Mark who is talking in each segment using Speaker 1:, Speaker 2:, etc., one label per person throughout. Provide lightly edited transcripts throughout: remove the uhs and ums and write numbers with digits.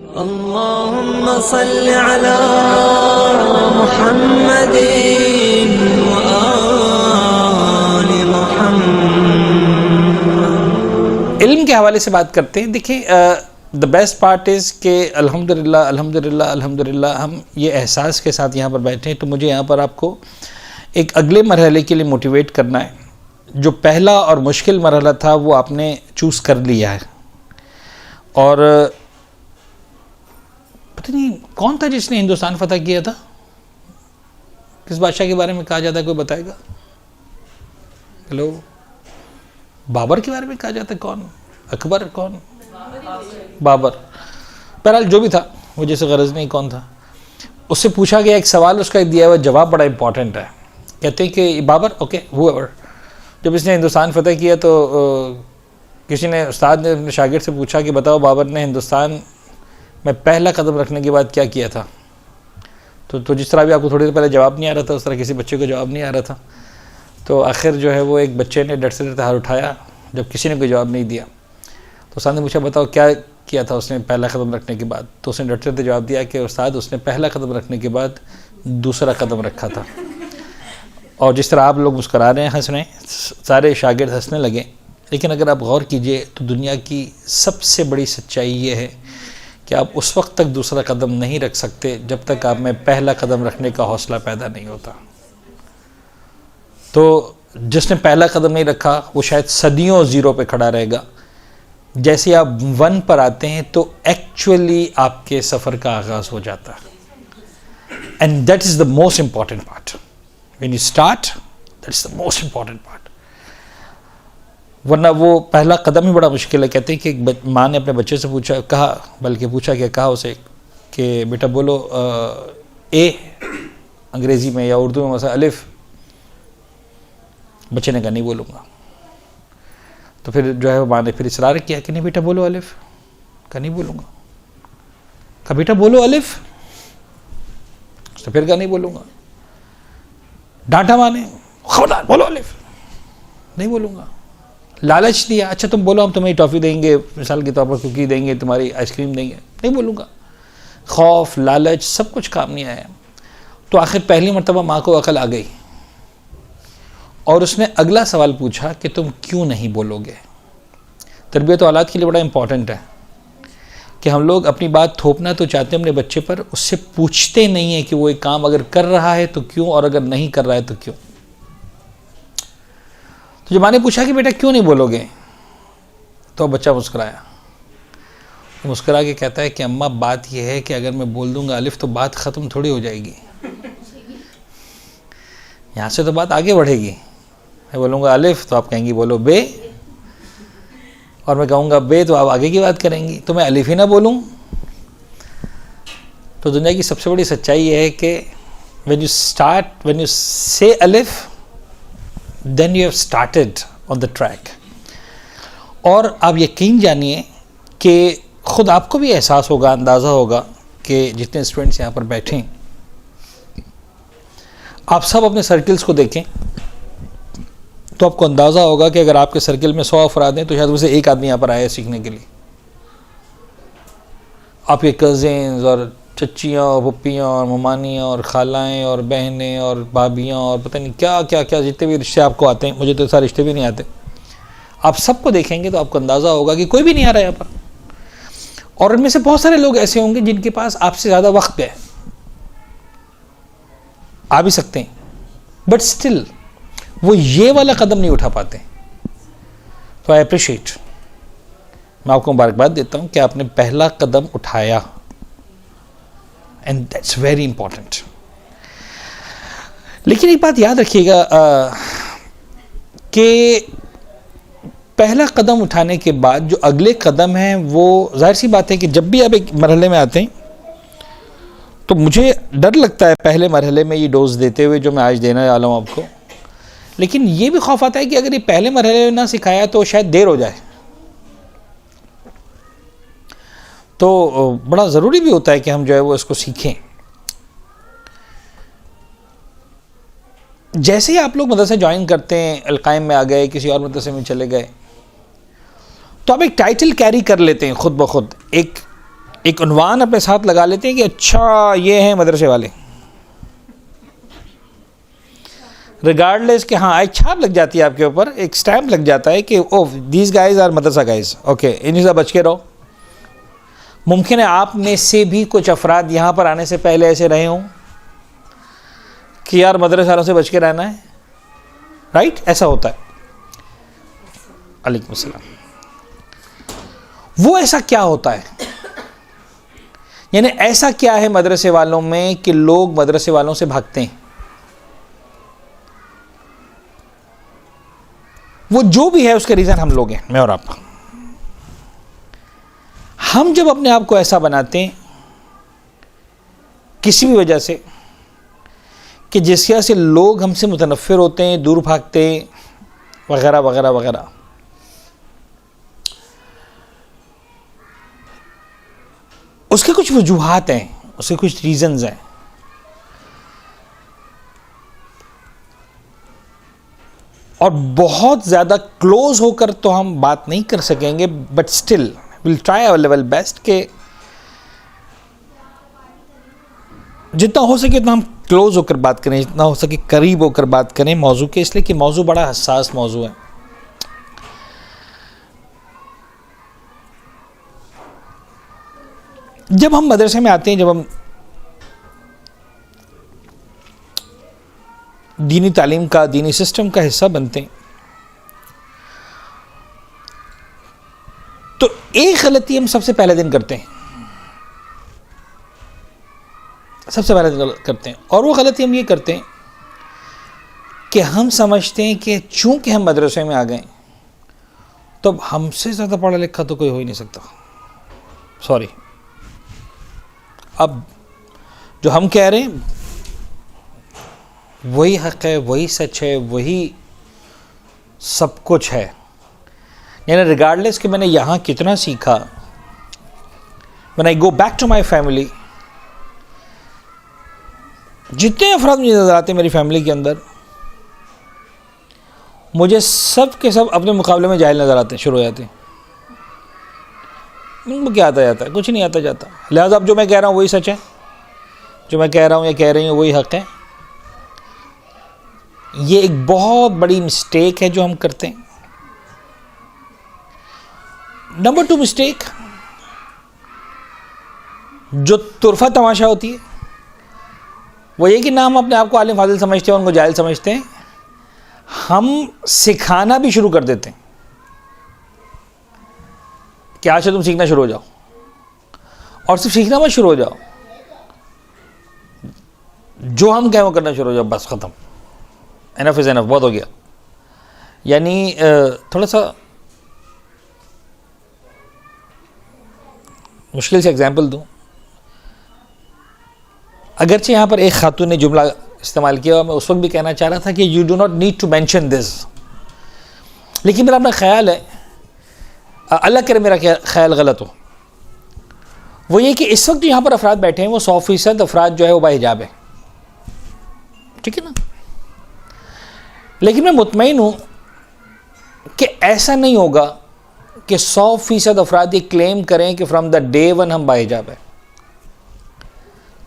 Speaker 1: अल्लाहुम्मा सल्लि अला मुहम्मदिन व आलि मुहम्मद।
Speaker 2: इल्म के हवाले से बात करते हैं। देखिए, द बेस्ट पार्ट इज़ कि अल्हम्दुलिल्लाह अल्हम्दुलिल्लाह अल्हम्दुलिल्लाह हम ये एहसास के साथ यहाँ पर बैठे हैं। तो मुझे यहाँ पर आपको एक अगले मरहले के लिए मोटिवेट करना है। जो पहला और मुश्किल मरहला था वो आपने चूज़ कर लिया है। और पता नहीं कौन था जिसने हिंदुस्तान फतह किया था, किस बादशाह के बारे में कहा जाता है, कोई बताएगा? हेलो, बाबर के बारे में कहा जाता है। कौन? अकबर? कौन? बाबर। बहरहाल जो भी था, मुझे से गरज नहीं कौन था। उससे पूछा गया एक सवाल, उसका दिया हुआ जवाब बड़ा इंपॉर्टेंट है। कहते हैं कि बाबर, ओके हुएवर, जब इसने हिंदुस्तान फतह किया तो किसी ने, उस्ताद ने अपने शागिर्द से पूछा कि बताओ बाबर ने हिंदुस्तान में पहला कदम रखने के बाद क्या किया था। तो जिस तरह भी आपको थोड़ी देर पहले जवाब नहीं आ रहा था, उस तरह किसी बच्चे को जवाब नहीं आ रहा था। तो आखिर जो है वो एक बच्चे ने डट से डट हाथ उठाया जब किसी ने कोई जवाब नहीं दिया। तो उस्ताद ने पूछा बताओ क्या किया था उसने पहला कदम रखने के बाद। तो उसने डट से जवाब दिया कि उस्ताद उसने पहला कदम रखने के बाद दूसरा कदम रखा था। और जिस तरह आप लोग मुस्कुरा रहे हैं, हंस रहे हैं, सारे शागिर्द हंसने लगे। लेकिन अगर आप गौर कीजिए तो दुनिया की सबसे बड़ी सच्चाई ये है कि आप उस वक्त तक दूसरा कदम नहीं रख सकते जब तक आप में पहला कदम रखने का हौसला पैदा नहीं होता। तो जिसने पहला कदम नहीं रखा वो शायद सदियों ज़ीरो पे खड़ा रहेगा। जैसे आप 1 पर आते हैं तो एक्चुअली आपके सफ़र का आगाज़ हो जाता है। And that is the most important part. When you start, that is the most important part. वरना वो पहला कदम ही बड़ा मुश्किल है। कहते हैं कि माँ ने अपने बच्चे से पूछा, कहा उसे कि बेटा बोलो ए अंग्रेज़ी में या उर्दू में मसा अलिफ। बच्चे ने कहा नहीं बोलूँगा। तो फिर जो है माँ ने फिर इसरार किया कि नहीं बेटा बोलो अलिफ। कहा नहीं बोलूँगा। कहा बेटा बोलो अलिफ। तो फिर कहा नहीं बोलूँगा। डांटा माँ ने, खबरदार बोलो अलिफ। नहीं बोलूँगा। लालच दिया, अच्छा तुम बोलो हम तुम्हें टॉफ़ी देंगे, मिसाल के तौर पर कुकी देंगे, तुम्हारी आइसक्रीम देंगे। नहीं बोलूँगा। खौफ, लालच, सब कुछ काम नहीं आया। तो आखिर पहली मरतबा माँ को अकल आ गई और उसने अगला सवाल पूछा कि तुम क्यों नहीं बोलोगे। तरबियत औलाद के लिए बड़ा इंपॉर्टेंट है कि हम लोग अपनी बात थोपना तो चाहते हैं अपने बच्चे पर, उससे पूछते नहीं है कि वो एक काम अगर कर रहा है तो क्यों और अगर नहीं कर रहा है तो क्यों। तो जब माँ ने पूछा कि बेटा क्यों नहीं बोलोगे, तो बच्चा मुस्कुराया। मुस्कुरा के कहता है कि अम्मा बात यह है कि अगर मैं बोल दूंगा अलिफ तो बात ख़त्म थोड़ी हो जाएगी, यहाँ से तो बात आगे बढ़ेगी। मैं बोलूँगा अलिफ तो आप कहेंगी बोलो बे, और मैं कहूँगा बे तो आप आगे की बात करेंगी। तो मैं अलिफ ही ना बोलूँ। तो दुनिया की सबसे बड़ी सच्चाई यह है कि when you say alif, then you have started on the track। और आप यकीन जानिए कि ख़ुद आपको भी एहसास होगा, अंदाज़ा होगा कि जितने स्टूडेंट्स यहाँ पर बैठे, आप सब अपने सर्कल्स को देखें तो आपको अंदाज़ा होगा कि अगर आपके सर्कल में 100 अफराद हैं तो शायद उसे एक आदमी यहाँ पर आया है सीखने के लिए। आपके कज़िन्स और चच्चियाँ और पप्पियाँ और ममानियाँ और खालाएँ और बहनें और भाभियाँ और पता नहीं क्या क्या क्या जितने भी रिश्ते आपको आते हैं, मुझे तो सारे रिश्ते भी नहीं आते, आप सबको देखेंगे तो आपको अंदाज़ा होगा कि कोई भी नहीं आ रहा है यहाँ पर। और इनमें से बहुत सारे लोग ऐसे होंगे जिनके पास आपसे ज़्यादा वक्त है, आ भी सकते हैं, बट स्टिल वो ये वाला कदम नहीं उठा पाते। तो आई अप्रिशिएट, मैं आपको मुबारकबाद देता हूँ कि आपने पहला कदम उठाया, एंड दैट्स वेरी इंपॉर्टेंट। लेकिन एक बात याद रखिएगा कि पहला कदम उठाने के बाद जो अगले कदम हैं वो जाहिर सी बात है कि जब भी आप एक मरहले में आते हैं तो मुझे डर लगता है पहले मरहले में ये डोज देते हुए जो मैं आज देने वाला हूँ आपको। लेकिन ये भी खौफ आता है कि अगर ये पहले मरहले में ना सिखाया तो शायद देर हो जाए। तो बड़ा ज़रूरी भी होता है कि हम जो है वो इसको सीखें। जैसे ही आप लोग मदरसे ज्वाइन करते हैं, अलकायम में आ गए, किसी और मदरसे में चले गए, तो आप एक टाइटल कैरी कर लेते हैं खुद ब खुद। एक एक उन्वान अपने साथ लगा लेते हैं कि अच्छा ये हैं मदरसे वाले, रिगार्डलेस कि हाँ एक छाप लग जाती है आपके ऊपर, एक स्टैम्प लग जाता है कि oh these guys are madrasa guys, okay इन्हीं से बच के रहो। मुमकिन है आप में से भी कुछ अफराद यहाँ पर आने से पहले ऐसे रहे हों कि यार मदरसे वालों से बच के रहना है, राइट? ऐसा होता है। अलैकुम अस्सलाम। वो ऐसा क्या होता है, यानी ऐसा क्या है मदरसे वालों में कि लोग मदरसे वालों से भागते हैं? वो जो भी है उसका रीज़न हम लोग हैं, मैं और आप। हम जब अपने आप को ऐसा बनाते हैं किसी भी वजह से कि जिस वजह से लोग हमसे मुतनफ़िर होते हैं, दूर भागते हैं, वगैरह वगैरह वगैरह, उसके कुछ वजूहात हैं, उसके कुछ रीज़न्स हैं। और बहुत ज़्यादा क्लोज होकर तो हम बात नहीं कर सकेंगे, but still will try our level best के जितना हो सके उतना हम क्लोज होकर बात करें, जितना हो सके करीब होकर बात करें मौजू के, इसलिए कि मौजू बड़ा हसास मौजू है। जब हम मदरसे में आते हैं, जब हम दीनी तालीम का, दीनी सिस्टम का हिस्सा बनते हैं, तो एक गलती हम सबसे पहले दिन करते हैं, सबसे पहले दिन करते हैं, और वो गलती हम ये करते हैं कि हम समझते हैं कि चूंकि हम मदरसे में आ गए तो हमसे ज़्यादा पढ़ा लिखा तो कोई हो ही नहीं सकता। सॉरी, अब जो हम कह रहे हैं वही हक़ है, वही सच है, वही सब कुछ है। यानी रिगार्डलेस कि मैंने यहाँ कितना सीखा, when I go back to my family, जितने अफराद मुझे नज़र आते हैं मेरी फैमिली के अंदर, मुझे सब के सब अपने मुकाबले में जाहिल नज़र आते हैं, शुरू हो जाते हैं। उनको क्या आता जाता है? कुछ नहीं आता जाता। लिहाजा अब जो मैं कह रहा हूँ वही सच है, जो मैं कह रहा हूँ या कह रही हूँ वही हक़ है। ये एक बहुत बड़ी मिस्टेक है जो हम करते हैं। नंबर 2 मिस्टेक जो तुरफा तमाशा होती है वो ये कि ना हम अपने आप को आलिम फाजिल समझते हैं और उनको जाहिल समझते हैं, हम सिखाना भी शुरू कर देते हैं कि आज से तुम सीखना शुरू हो जाओ, और सिर्फ सीखना मत शुरू हो जाओ, जो हम कहें वो करना शुरू हो जाओ, बस ख़त्म, एनफ इज़ एनफ, बहुत हो गया। यानी थोड़ा सा मुश्किल से एग्जाम्पल दूँ, अगरचे यहाँ पर एक खातून ने जुमला इस्तेमाल किया और मैं उस वक्त भी कहना चाह रहा था कि you do not need to mention this, लेकिन मेरा अपना ख्याल है, अल्लाह करे मेरा ख्याल गलत हो, वो ये कि इस वक्त जो यहाँ पर अफराद बैठे हैं वो 100% अफराद जो है वो बाहिजाब है, ठीक है ना। लेकिन मैं मुतमईन हूँ कि ऐसा नहीं होगा कि 100% अफराद ये क्लेम करें कि फ्रॉम द डे वन हम बाहिजाब है।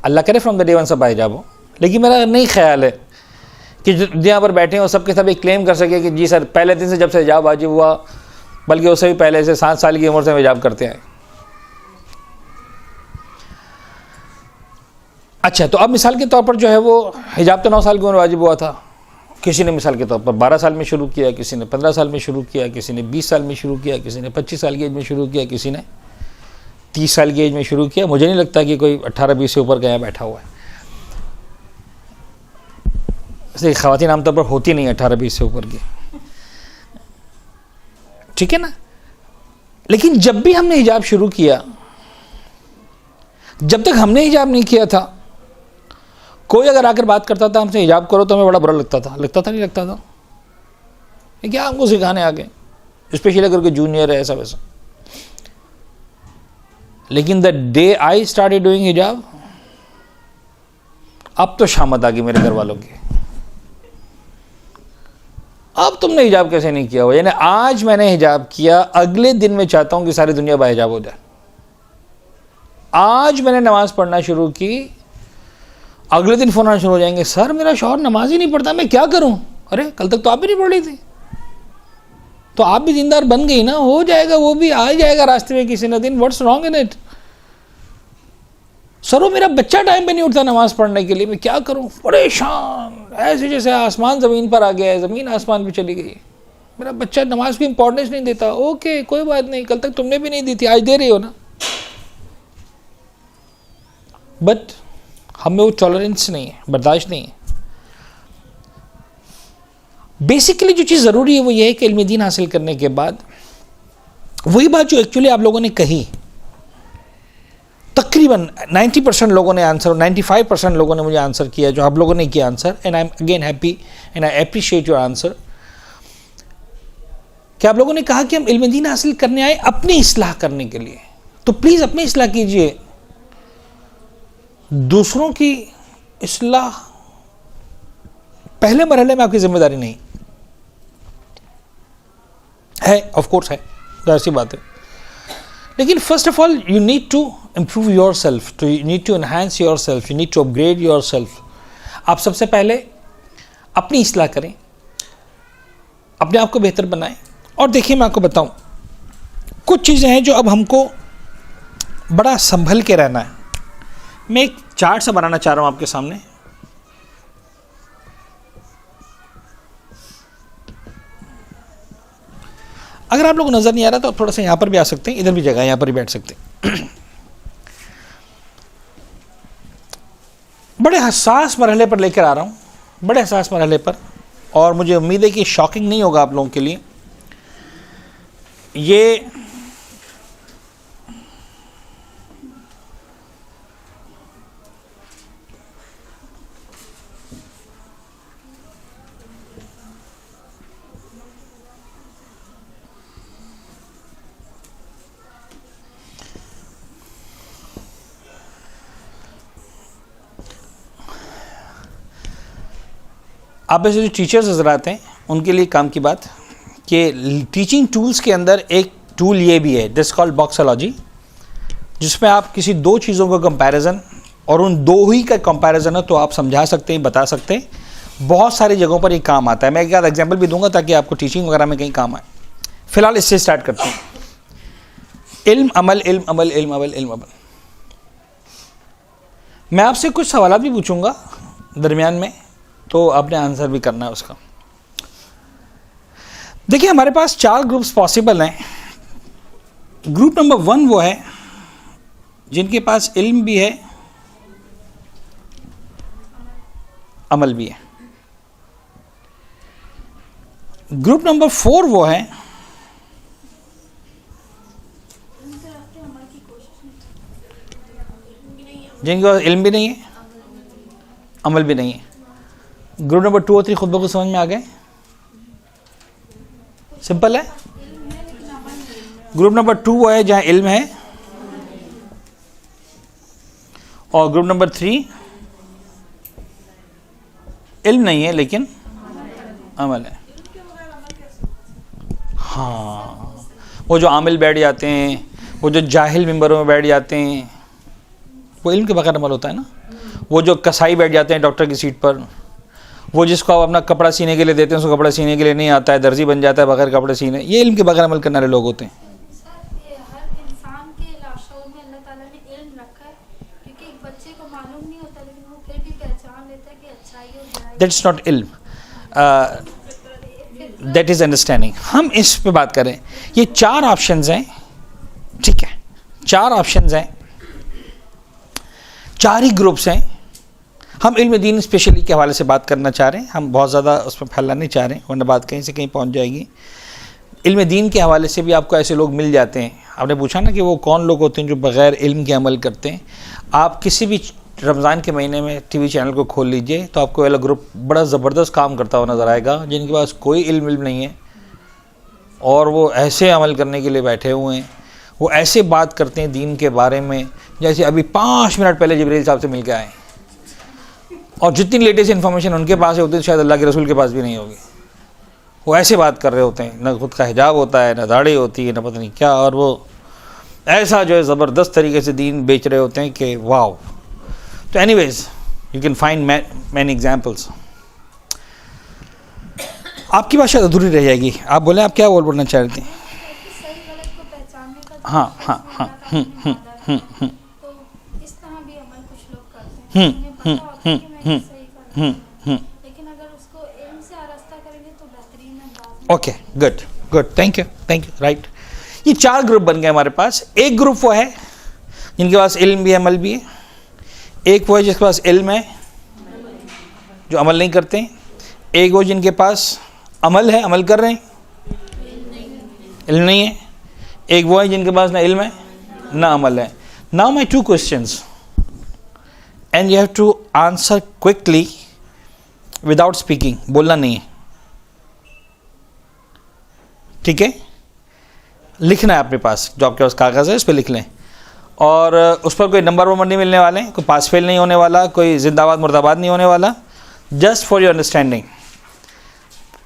Speaker 2: अल्लाह करे फ्रॉम द डे वन सब बाहिजाब हो, लेकिन मेरा नहीं ख्याल है कि जो यहाँ पर बैठे हैं वो सब के सब एक क्लेम कर सके कि जी सर पहले दिन से जब से हिजाब वाजिब हुआ, बल्कि उससे भी पहले से 7 साल की उम्र से हिजाब करते हैं। अच्छा, तो अब मिसाल के तौर पर जो है वो हिजाब तो 9 साल की उम्र वाजिब हुआ था, किसी ने मिसाल के तौर पर 12 साल में शुरू किया, किसी ने 15 साल में शुरू किया, किसी ने 20 साल में शुरू किया, किसी ने 25 साल की एज में शुरू किया, किसी ने 30 साल की एज में शुरू किया। मुझे नहीं लगता कि कोई 18-20 से ऊपर का यहाँ बैठा हुआ है। ऐसे ख़वातीन आमतौर पर होती नहीं 18-20 से ऊपर की, ठीक है ना। लेकिन जब भी हमने हिजाब शुरू किया, जब तक हमने हिजाब नहीं किया था, कोई अगर आकर बात करता था हमसे हिजाब करो तो हमें बड़ा बुरा लगता था नहीं लगता था, ये क्या हमको सिखाने आगे, स्पेशली अगर कोई जूनियर है ऐसा वैसा। लेकिन the day I started doing हिजाब, अब तो शामत आ गई मेरे घर वालों की, अब तुमने हिजाब कैसे नहीं किया हो। यानी आज मैंने हिजाब किया, अगले दिन मैं चाहता हूं कि सारी दुनिया बाहिजाब हो जाए। आज मैंने नमाज़ पढ़ना शुरू की, अगले दिन फ़ोन आना शुरू हो जाएंगे, सर मेरा शौहर नमाज ही नहीं पढ़ता, मैं क्या करूं? अरे कल तक तो आप भी नहीं पढ़ रही थी, तो आप भी दीनदार बन गई ना, हो जाएगा, वो भी आ जाएगा रास्ते में किसी न दिन। What's wrong in it? Sir वो मेरा बच्चा टाइम पे नहीं उठता नमाज पढ़ने के लिए, मैं क्या करूं? परेशान, ऐसे जैसे आसमान ज़मीन पर आ गया है, ज़मीन आसमान पे चली गई, मेरा बच्चा नमाज की इंपॉर्टेंस नहीं देता। ओके कोई बात नहीं, कल तक तुमने भी नहीं दी थी, आज दे रही हो ना। बट हमें वो टॉलरेंस नहीं है, बर्दाश्त नहीं है। बेसिकली जो चीज़ ज़रूरी है वो ये है कि इल्म दीन हासिल करने के बाद वही बात जो एक्चुअली आप लोगों ने कही, तकरीबन 90% लोगों ने आंसर, 95% लोगों ने मुझे आंसर किया जो आप लोगों ने किया answer, and I am again happy and I appreciate your answer. कि आप लोगों ने कहा कि हम इल्म दीन हासिल करने आए अपनी इस्लाह करने के लिए, तो प्लीज़ अपनी इस्लाह कीजिए, दूसरों की इस्लाह पहले मरहले में आपकी जिम्मेदारी नहीं है। ऑफ कोर्स है, ऐसी बात है, लेकिन first of all you need to improve yourself, you need to enhance yourself, you need to upgrade yourself. आप सबसे पहले अपनी इस्लाह करें, अपने आप को बेहतर बनाएं। और देखिए मैं आपको बताऊं, कुछ चीज़ें हैं जो अब हमको बड़ा संभल के रहना है। मैं एक चार्ट सा बनाना चाह रहा हूं आपके सामने। अगर आप लोग को नजर नहीं आ रहा तो आप थोड़ा सा यहां पर भी आ सकते हैं, इधर भी जगह है, यहां पर भी बैठ सकते हैं। बड़े हसास मरहले पर लेकर आ रहा हूं, बड़े हसास मरहले पर, और मुझे उम्मीद है कि शॉकिंग नहीं होगा आप लोगों के लिए। ये आप ऐसे जो टीचर्स नजर आते हैं उनके लिए काम की बात कि टीचिंग टूल्स के अंदर एक टूल ये भी है, दिस कॉल्ड बॉक्सोलॉजी, जिसमें आप किसी दो चीज़ों का कंपैरिजन, और उन दो ही का कंपैरिजन है तो आप समझा सकते हैं, बता सकते हैं। बहुत सारी जगहों पर ये काम आता है। मैं एक आध एग्जाम्पल भी दूंगा ताकि आपको टीचिंग वगैरह में कहीं काम आए। फिलहाल इससे स्टार्ट करते हैं। इल्म अमल, इल्म अमल, इल्म अमल, इल्म अमल। मैं आपसे कुछ सवाल भी पूछूंगा दरमियान में, तो आपने आंसर भी करना है उसका। देखिए हमारे पास 4 ग्रुप्स पॉसिबल हैं। ग्रुप नंबर 1 वो है जिनके पास इल्म भी है, अमल भी है। ग्रुप नंबर 4 वो है जिनके पास इल्म भी नहीं है, अमल भी नहीं है। ग्रुप नंबर 2 और 3 खुद ब खुद समझ में आ गए, सिंपल है। ग्रुप नंबर 2 वो है जहां इल्म है, और ग्रुप नंबर 3 इल्म नहीं है लेकिन अमल है। हाँ, वो जो आमिल बैठ जाते हैं, वो जो जाहिल मेंबरों में बैठ जाते हैं, वो इल्म के बगैर अमल होता है ना। वो जो कसाई बैठ जाते हैं डॉक्टर की सीट पर, वो जिसको आप अपना कपड़ा सीने के लिए देते हैं उसको कपड़ा सीने के लिए नहीं आता है, दर्जी बन जाता है बगैर कपड़े सीने, ये इल्म के बगैर अमल करने वाले लोग होते हैं।
Speaker 3: हर इंसान के लाशों में अल्लाह ताला ने इल्म रखा है, क्योंकि एक बच्चे को मालूम नहीं होता लेकिन वो फिर भी पहचान लेता है कि अच्छाई और बुराई।
Speaker 2: दैट्स नॉट इल्म, दैट इज अंडरस्टैंडिंग। हम इस पे बात करें। ये 4 ऑप्शंस हैं, ठीक है, 4 ऑप्शंस हैं, 4 ही ग्रुप्स हैं। हम इल्म दीन स्पेशली के हवाले से बात करना चाह रहे हैं, हम बहुत ज़्यादा उसमें फैलना नहीं चाह रहे हैं, वरना बात कहीं से कहीं पहुंच जाएगी। इल्म दीन के हवाले से भी आपको ऐसे लोग मिल जाते हैं। आपने पूछा ना कि वो कौन लोग होते हैं जो बग़ैर इल्म के अमल करते हैं। आप किसी भी रमज़ान के महीने में टीवी चैनल को खोल लीजिए तो आपको अलग ग्रुप बड़ा ज़बरदस्त काम करता हुआ नज़र आएगा, जिनके पास कोई इल्म नहीं है और वो ऐसे अमल करने के लिए बैठे हुए हैं। वो ऐसे बात करते हैं दीन के बारे में जैसे अभी 5 मिनट पहले जिब्रील साहब से मिल के आए, और जितनी लेटेस्ट इन्फॉर्मेशन उनके पास है उतनी शायद अल्लाह के रसूल के पास भी नहीं होगी। वो ऐसे बात कर रहे होते हैं, ना खुद का हिजाब होता है, ना दाढ़ी होती है, ना पता नहीं क्या, और वो ऐसा जो है ज़बरदस्त तरीके से दीन बेच रहे होते हैं कि वाओ। तो anyways you can find many examples. आपकी भाषा अधूरी रह जाएगी, आप बोलें आप क्या बोलना चाह रही थी?
Speaker 3: सही गलत को पहचानने का
Speaker 2: हाँ, हाँ, हाँ,
Speaker 3: तो इस तरह भी अमल कुछ लोग करते हैं, उन्हें पता होता है कि मैं ये सही कर रहा हूँ, लेकिन अगर उसको इल्म से आरास्ता करेंगे तो बेहतरीन अंदाज में।
Speaker 2: Okay, good, thank you, right. ये 4 ग्रुप बन गए हमारे पास। एक ग्रुप वो है जिनके पास इल्म भी है, अमल भी है। एक वो है जिसके पास इल्म है जो अमल नहीं करते हैं। एक वो जिनके पास अमल है, अमल कर रहे हैं, इल्म नहीं है। एक वो है जिनके पास ना इल्म है ना अमल है। Now my 2 questions and you have to answer quickly without speaking, बोलना नहीं है, ठीक है? लिखना है अपने पास, जो आपके पास कागज़ है उस पर लिख लें, और उस पर कोई नंबर वंबर नहीं मिलने वाले, कोई पास फेल नहीं होने वाला, कोई जिंदाबाद मुर्दाबाद नहीं होने वाला, just for your understanding.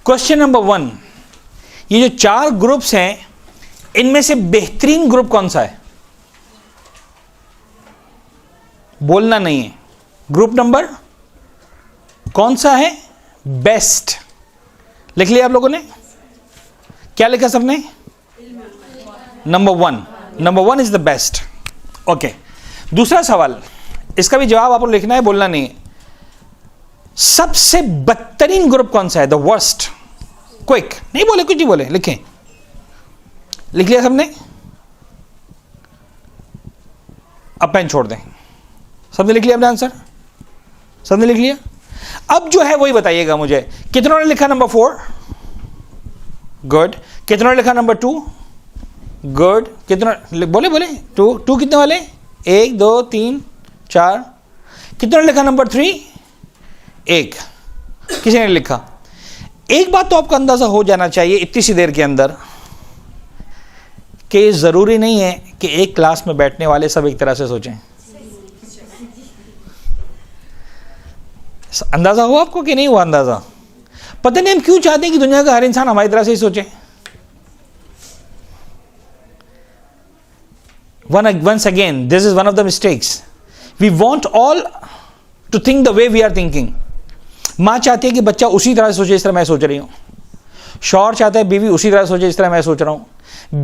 Speaker 2: Question number 1, ये जो 4 ग्रुप्स हैं इनमें से बेहतरीन ग्रुप कौन सा है? बोलना नहीं है। ग्रुप नंबर कौन सा है? बेस्ट। लिख लिया आप लोगों ने? क्या लिखा सबने? Number 1 is the best. Okay, दूसरा सवाल, इसका भी जवाब आपको लिखना है, बोलना नहीं है। सबसे बदतरीन ग्रुप कौन सा है? The worst. क्विक, नहीं बोले, कुछ नहीं बोले, लिखें। लिख लिया सबने? अब पेन छोड़ दें। सबने लिख लिया अपना आंसर? सबने लिख लिया? अब जो है वही बताइएगा मुझे, कितनों ने लिखा नंबर 4? गुड। कितनों ने लिखा नंबर 2? गुड। कितना बोले 2 कितने वाले? 1 2 3 4। कितनों ने लिखा नंबर 3? 1। किसी ने लिखा? एक बात तो आपको अंदाजा हो जाना चाहिए इतनी सी देर के अंदर कि जरूरी नहीं है कि एक क्लास में बैठने वाले सब एक तरह से सोचें। अंदाजा हुआ आपको कि नहीं हुआ अंदाजा? पता नहीं हम क्यों चाहते हैं कि दुनिया का हर इंसान हमारी तरह से ही सोचे। Once again, this is one of the mistakes. We want all to think the way we are thinking. माँ चाहती है कि बच्चा उसी तरह से सोचे जिस तरह मैं सोच रही हूँ। शौहर चाहता है बीवी उसी तरह से सोचे जिस तरह मैं सोच रहा हूँ।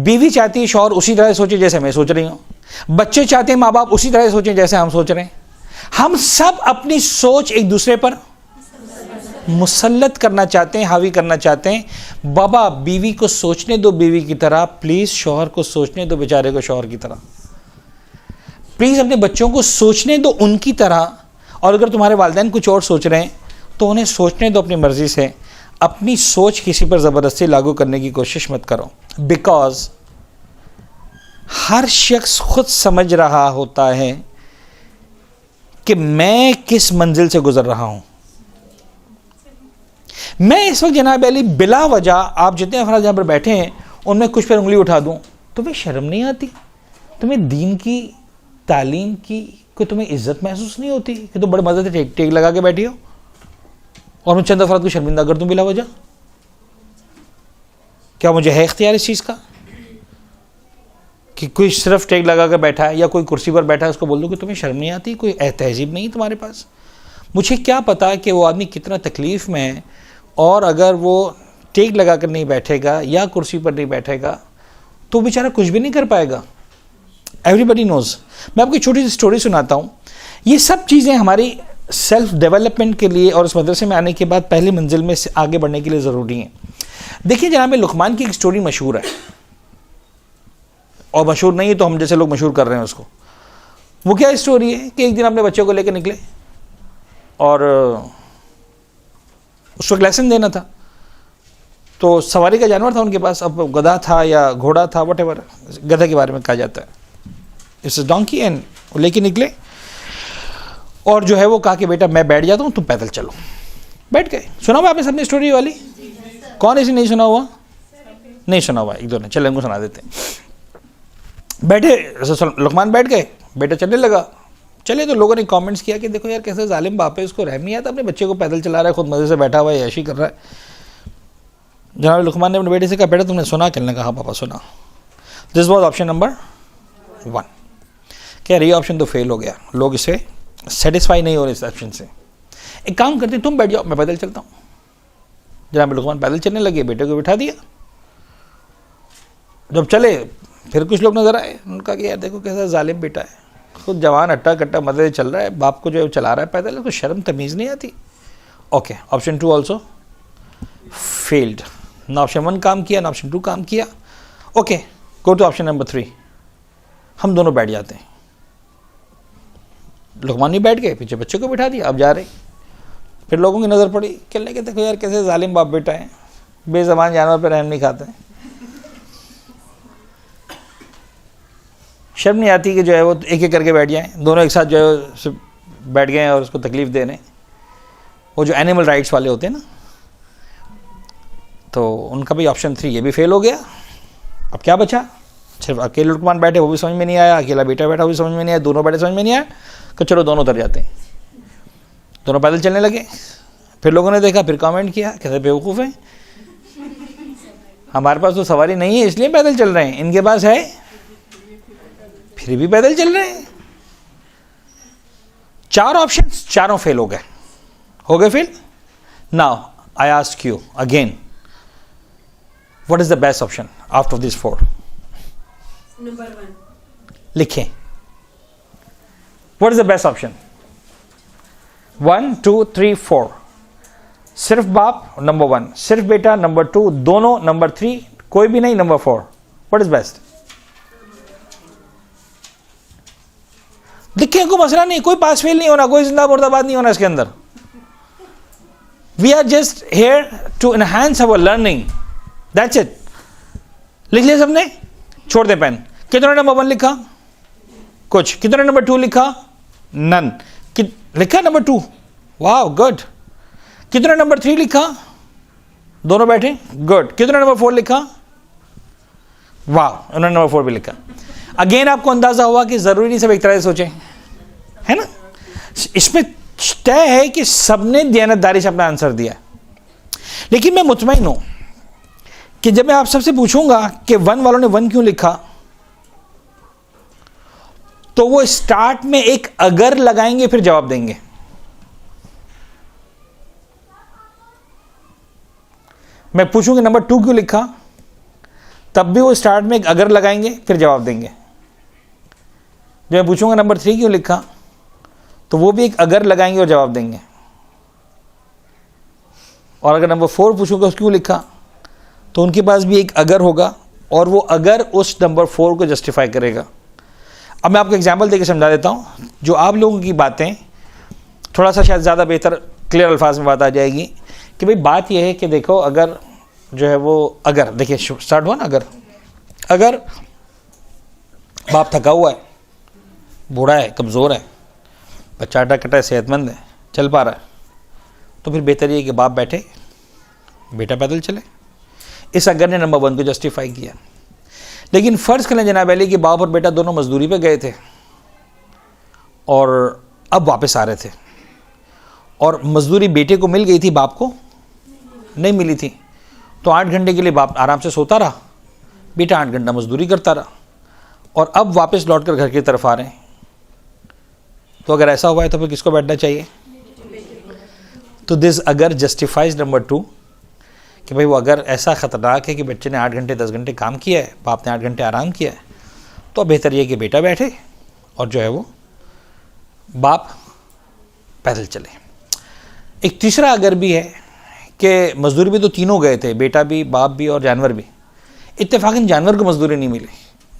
Speaker 2: बीवी चाहती है शौहर उसी तरह से सोचे जैसे मैं सोच रही हूँ। बच्चे चाहते हैं माँ बाप उसी तरह से सोचें जैसे हम सोच रहे हैं। हम सब अपनी सोच एक दूसरे पर मुसल्लत करना चाहते हैं, हावी करना चाहते हैं। बाबा बीवी को सोचने दो बीवी की तरह, प्लीज़ शौहर को सोचने दो बेचारे को शौहर की तरह। प्लीज़ अपने बच्चों को सोचने दो उनकी तरह, और अगर तुम्हारे वालिदैन कुछ और सोच रहे हैं तो उन्हें सोचने दो अपनी मर्ज़ी से। अपनी सोच किसी पर ज़बरदस्ती लागू करने की कोशिश मत करो, बिकॉज हर शख्स खुद समझ रहा होता है कि मैं किस मंजिल से गुजर रहा हूँ। मैं इस वक्त जनाब अली बिला वजह आप जितने अफराद यहाँ पर बैठे हैं उनमें कुछ पर उंगली उठा दूँ, तुम्हें शर्म नहीं आती? तुम्हें दीन की तालीम की कोई तुम्हें इज्जत महसूस नहीं होती कि तुम बड़े मज़े से टेक लगा के बैठी हो और मैं चंद अफराद को शर्मिंदा कर दूँ बिला वजह? क्या मुझे है इख्तियार इस चीज़ का कि कोई सिर्फ टेक लगा कर बैठा है या कोई कुर्सी पर बैठा है उसको बोल दो कि तुम्हें शर्म नहीं आती, कोई तहजीब नहीं तुम्हारे पास? मुझे क्या पता कि वो आदमी कितना तकलीफ़ में है, और अगर वो टेक लगा कर नहीं बैठेगा या कुर्सी पर नहीं बैठेगा तो बेचारा कुछ भी नहीं कर पाएगा। Everybody nose. मैं आपको छोटी सी स्टोरी सुनाता हूँ। ये सब चीज़ें हमारी सेल्फ डेवलपमेंट के लिए और इस मदरसे में आने के बाद पहली मंजिल में आगे बढ़ने के लिए ज़रूरी हैं। देखिए जनाब लुकमान की एक स्टोरी मशहूर है, और मशहूर नहीं है तो हम जैसे लोग मशहूर कर रहे हैं उसको। वो क्या स्टोरी है कि एक दिन अपने बच्चों को लेकर निकले और उसको लेसन देना था। तो सवारी का जानवर था उनके पास, अब गधा था या घोड़ा था, वटेवर, गधा के बारे में कहा जाता है, इट्स डोंकी, एंड लेके निकले। और जो है वो कहा कि बेटा मैं बैठ जाता हूँ तुम पैदल चलो। बैठ गए। सुना हुआ आपने सबने स्टोरी वाली? कौन ऐसी नहीं सुना हुआ? नहीं सुना हुआ? एक दो ने, चले उनको सुना देते हैं। बैठे लुकमान बैठ गए, बेटा चलने लगा। चले तो लोगों ने कमेंट्स किया कि देखो यार कैसे जालिम बाप है, इसको रहम नहीं आता, अपने बच्चे को पैदल चला रहा है, खुद मज़े से बैठा हुआ है, ऐशी कर रहा है। जनाब लुकमान ने अपने बेटे से कहा बेटा तुमने सुना? कहने लगा हाँ पापा सुना। This was option number 1। कह रही ऑप्शन तो फेल हो गया, लोग इससे सेटिस्फाई नहीं हो रहे इस ऑप्शन से। एक काम करते तुम बैठ जाओ, मैं पैदल चलता हूँ। जनाब लुकमान पैदल चलने लगे, बेटे को बिठा दिया। जब चले फिर कुछ लोग नजर आए, उनका कि यार देखो कैसा जालिम बेटा है, खुद जवान अट्टा कट्टा मदद चल रहा है, बाप को जो चला रहा है पैदल, कुछ शर्म तमीज़ नहीं आती। Okay, option 2 also failed. ना ऑप्शन 1 काम किया ना ऑप्शन 2 काम किया। Okay, go to option number 3। हम दोनों बैठ जाते हैं। लुकमान भी बैठ गए, पीछे बच्चे को बिठा दिया, अब जा रहे। फिर लोगों की नज़र पड़ी, कहने के देखो यार कैसे जालिम बाप बेटा है, बेज़बान जानवर पर रहम नहीं खाते हैं। शर्म नहीं आती कि जो है वो एक एक करके बैठ जाएं, दोनों एक साथ जो है बैठ गए और उसको तकलीफ़ दे रहे हैं। वो जो एनिमल राइट्स वाले होते हैं ना, तो उनका भी ऑप्शन 3 ये भी फेल हो गया। अब क्या बचा? सिर्फ अकेले लुकमान बैठे, वो भी समझ में नहीं आया, अकेला बेटा बैठा, वो भी समझ में नहीं आया, दोनों बैठे समझ में नहीं आया, तो चलो दोनों उतर जाते हैं। दोनों पैदल चलने लगे। फिर लोगों ने देखा, फिर कमेंट किया, कैसे बेवकूफ़ हैं, हमारे पास तो सवारी नहीं है इसलिए पैदल चल रहे हैं, इनके पास है फिर भी पैदल चल रहे हैं। 4 ऑप्शंस, चारों फेल हो गए fail. Now I ask you again, what is the best option after this 4?
Speaker 4: Number 1
Speaker 2: लिखें, what is the best option? 1 2 3 4। सिर्फ बाप नंबर 1, सिर्फ बेटा नंबर 2, दोनों नंबर 3, कोई भी नहीं नंबर 4। What is best? लिखें, कोई मसला नहीं, कोई पास फेल नहीं होना, कोई जिंदा मुर्दाबाद नहीं होना इसके अंदर। We are just here to enhance our learning, that's it. लिख लिया सबने? छोड़ दे पेन। कितने नंबर 1 लिखा? कुछ। कितने नंबर 2 लिखा? नन। लिखा नंबर 2? वाह गुड। कितने नंबर 3 लिखा? दोनों बैठे, गुड। कितने नंबर 4 लिखा? वाह, उन्होंने नंबर 4 भी लिखा। अगेन आपको अंदाजा हुआ कि जरूरी नहीं सब एक तरह से सोचें, है ना। इसमें तय है कि सबने दयानतदारी से अपना आंसर दिया। लेकिन मैं मुतमईन हूं कि जब मैं आप सबसे पूछूंगा कि 1 वालों ने 1 क्यों लिखा, तो वो स्टार्ट में एक अगर लगाएंगे फिर जवाब देंगे। मैं पूछूंगा नंबर 2 क्यों लिखा, तब भी वो स्टार्ट में एक अगर लगाएंगे फिर जवाब देंगे। जब मैं पूछूंगा नंबर 3 क्यों लिखा, तो वो भी एक अगर लगाएंगे और जवाब देंगे। और अगर नंबर 4 पूछूंगा क्यों लिखा, तो उनके पास भी एक अगर होगा और वो अगर उस नंबर 4 को जस्टिफाई करेगा। अब मैं आपको एग्जाम्पल देकर समझा देता हूँ, जो आप लोगों की बातें थोड़ा सा शायद ज़्यादा बेहतर क्लियर अल्फाज में बात आ जाएगी। कि भाई बात यह है कि देखो, अगर जो है वो अगर देखिए स्टार्ट हुआ ना, अगर बाप थका हुआ है, बूढ़ा है, कमज़ोर है, बच्चा अटा कटा है, सेहतमंद है, चल पा रहा है, तो फिर बेहतर ये है कि बाप बैठे, बेटा पैदल चले। इस अगर ने नंबर 1 को जस्टिफाई किया। लेकिन फ़र्ज़ करें जनाब अली कि बाप और बेटा दोनों मजदूरी पे गए थे और अब वापस आ रहे थे, और मजदूरी बेटे को मिल गई थी, बाप को नहीं मिली थी। तो 8 घंटे के लिए बाप आराम से सोता रहा, बेटा 8 घंटा मजदूरी करता रहा, और अब वापस लौट कर घर की तरफ आ रहे हैं। तो अगर ऐसा हुआ है तो फिर किसको बैठना चाहिए? तो दिस अगर जस्टिफाइज नंबर 2 कि भाई वो अगर ऐसा ख़तरनाक है कि बच्चे ने 8 घंटे 10 घंटे काम किया है, बाप ने 8 घंटे आराम किया है, तो बेहतर ये कि बेटा बैठे और जो है वो बाप पैदल चले। एक तीसरा अगर भी है कि मजदूरी भी तो तीनों गए थे, बेटा भी, बाप भी और जानवर भी। इत्तेफाकन जानवर को मजदूरी नहीं मिली।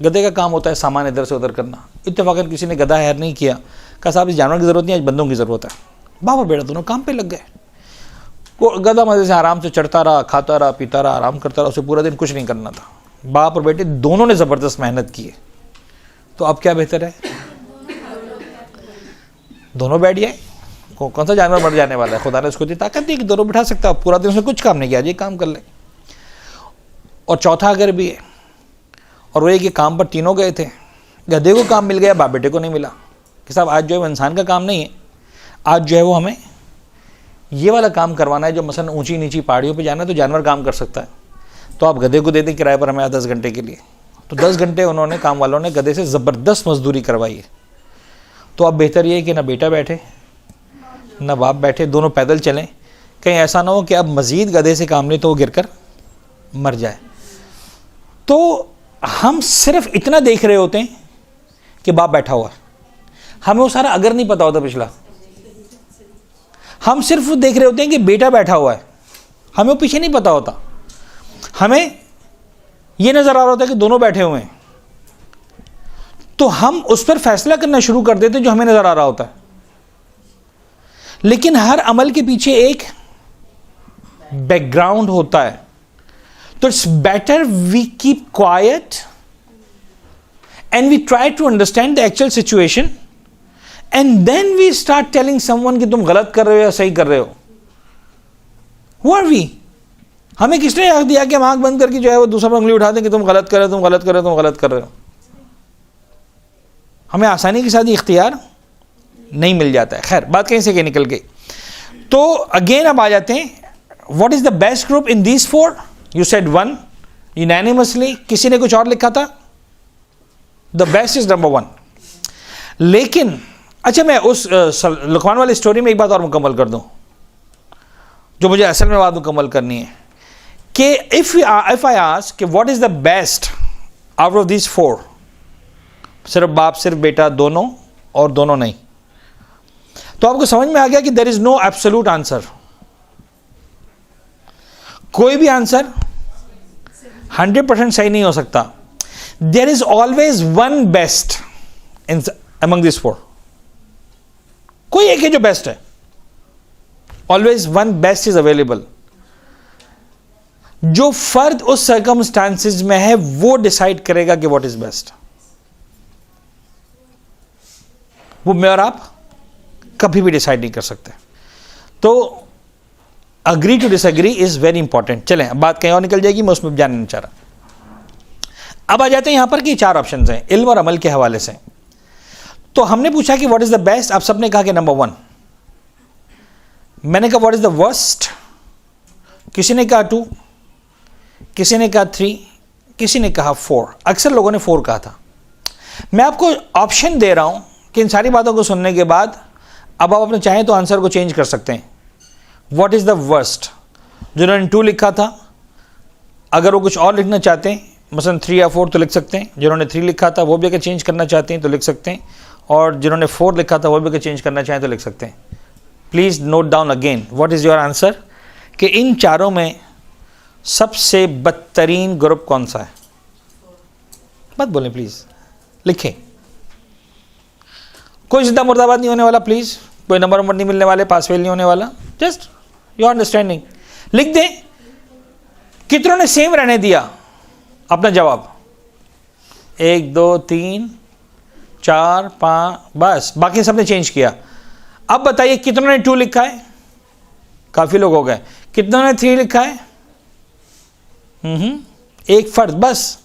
Speaker 2: गधे का काम होता है सामान इधर से उधर करना, इत्तेफाकन किसी ने गधा हायर नहीं किया, कहा साहब इस जानवर की ज़रूरत नहीं, आज बंदों की ज़रूरत है। बाप और बेटा दोनों काम पे लग गए। वो गधा मज़े से आराम से चढ़ता रहा, खाता रहा, पीता रहा, आराम करता रहा, उसे पूरा दिन कुछ नहीं करना था। बाप और बेटे दोनों ने ज़बरदस्त मेहनत की है। तो अब क्या बेहतर है? दोनों बैठ जाए। कौन सा जानवर मर जाने वाला है? खुदा ने उसको दी ताकत दी कि दोनों बिठा सकता है, पूरा दिन उसने कुछ काम नहीं किया, ये काम कर ले। और चौथा अगर भी है, और वो ये कि काम पर तीनों गए थे, गधे को काम मिल गया, बाप बेटे को नहीं मिला कि साहब आज जो है वो इंसान का काम नहीं है, आज जो है वो हमें ये वाला काम करवाना है, जो मसलन ऊंची नीची पहाड़ियों पे जाना है तो जानवर काम कर सकता है, तो आप गधे को दे दें किराए पर हमें 10 घंटे के लिए, तो 10 घंटे उन्होंने काम वालों ने गधे से ज़बरदस्त मजदूरी करवाई है। तो अब बेहतर ये है कि ना बेटा बैठे ना बाप बैठे, दोनों पैदल चलें, कहीं ऐसा ना हो कि अब मज़ीद गधे से काम ले तो वो गिरकर मर जाए। तो हम सिर्फ इतना देख रहे होते हैं कि बाप बैठा हुआ है, हमें वो सारा अगर नहीं पता होता पिछला। हम सिर्फ देख रहे होते हैं कि बेटा बैठा हुआ है, हमें वो पीछे नहीं पता होता। हमें ये नज़र आ रहा होता है कि दोनों बैठे हुए हैं, तो हम उस पर फैसला करना शुरू कर देते हैं जो हमें नज़र आ रहा होता है। लेकिन हर अमल के पीछे एक बैकग्राउंड होता है। तो it's better we keep quiet and we try to understand the actual situation and then we start telling someone कि तुम गलत कर रहे हो या सही कर रहे हो। Who are we? हमें किसने हक दिया कि हम आंख बंद करके जो है वो दूसरा पर उंगली उठा दें कि तुम गलत कर रहे हो, तुम गलत कर रहे हो, तुम गलत कर रहे हो। हमें आसानी के साथ ये इख्तियार नहीं मिल जाता है। खैर, बात कहीं से कहीं निकल गई। तो अगेन अब आ जाते हैं, what is the best group in these 4? You said 1 unanimously. किसी ने कुछ और लिखा था? The best is number 1। लेकिन अच्छा, मैं उस लुकमान वाली स्टोरी में एक बात और मुकम्मल कर दूं जो मुझे असल में बात मुकम्मल करनी है कि इफ आई आस्क कि what is the best out of these 4, सिर्फ बाप सिर्फ बेटा दोनों और दोनों नहीं, तो आपको समझ में आ गया कि there is no absolute answer. कोई भी आंसर 100% सही नहीं हो सकता। There is always one best in among this 4। कोई एक है जो बेस्ट है। Always one best is available. जो फर्द उस सर्कमस्टांसिस में है वो डिसाइड करेगा कि व्हाट इज बेस्ट। वो मैं और आप कभी भी डिसाइड नहीं कर सकते। तो agree to disagree is very important. चलें, अब बात कहीं और निकल जाएगी, मैं उसमें जानना नहीं चाह रहा। अब आ जाते हैं यहां पर कि 4 ऑप्शंस हैं इल्म और अमल के हवाले से। तो हमने पूछा कि व्हाट इज द बेस्ट, आप सबने कहा कि नंबर 1। मैंने कहा व्हाट इज द वर्स्ट, किसी ने कहा 2, किसी ने कहा 3, किसी ने कहा 4। अक्सर लोगों ने 4 कहा था। मैं आपको ऑप्शन दे रहा हूं कि इन सारी बातों को सुनने के बाद अब आप अपने चाहें तो आंसर को चेंज कर सकते हैं। व्हाट इज द वर्स्ट, जिन्होंने 2 लिखा था अगर वो कुछ और लिखना चाहते हैं, मसलन 3 या 4 तो लिख सकते हैं। जिन्होंने 3 लिखा था वो भी अगर चेंज करना चाहते हैं तो लिख सकते हैं, और जिन्होंने 4 लिखा था वो भी अगर चेंज करना चाहें तो लिख सकते हैं। Please note down again what is your answer, कि इन चारों में सबसे बदतरीन ग्रुप कौन सा है। मत बोलें प्लीज, लिखें। कोई जिद्दा मुर्दाबाद नहीं होने वाला प्लीज, कोई नंबर नहीं मिलने वाले, पास फेल नहीं होने वाला, जस्ट योर अंडरस्टैंडिंग लिख दें। कितनों ने सेम रहने दिया अपना जवाब? 1 2 3 4 5, बस बाकी सबने चेंज किया। अब बताइए कितनों ने 2 लिखा है? काफी लोग हो गए। कितनों ने 3 लिखा है? एक फर्द बस।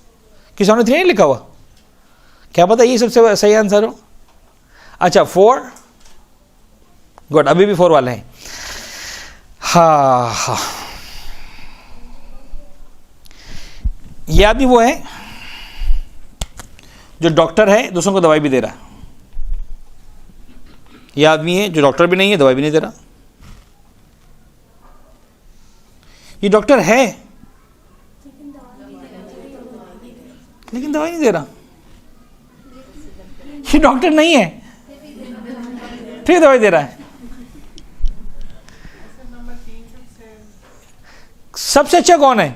Speaker 2: किसी ने 3 नहीं लिखा हुआ? क्या पता ये सबसे सही आंसर हो। अच्छा 4, गुड, अभी भी 4 वाले हैं। हाँ, ये आदमी वो है जो डॉक्टर है, दूसरों को दवाई भी दे रहा है। ये आदमी है जो डॉक्टर भी नहीं है, दवाई भी नहीं दे रहा। ये डॉक्टर है लेकिन दवाई नहीं दे रहा। ये डॉक्टर नहीं है, फिर दवाई दे रहा है। सबसे अच्छा कौन है?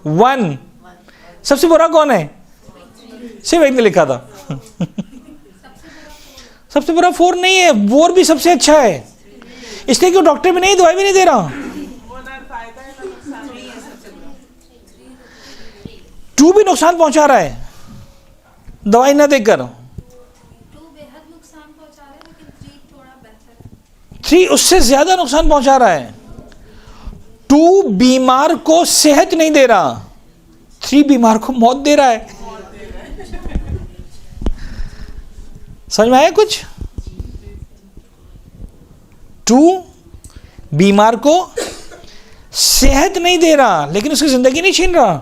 Speaker 2: 1। सबसे बुरा कौन है? सिर्फ एक ने लिखा था। सबसे बुरा 4 नहीं है, 4 भी सबसे अच्छा है, इसलिए कि डॉक्टर भी नहीं, दवाई भी नहीं दे रहा। 2 भी नुकसान पहुंचा रहा है दवाई ना देकर।
Speaker 3: 2 बेहद नुकसान पहुंचा रहा है, लेकिन 3 थोड़ा बेहतर है।
Speaker 2: 3 उससे ज्यादा नुकसान पहुंचा रहा है। 2 बीमार को सेहत नहीं दे रहा, 3 बीमार को मौत दे रहा है। समझ में आया कुछ? 2 बीमार को सेहत नहीं दे रहा लेकिन उसकी जिंदगी नहीं छीन रहा।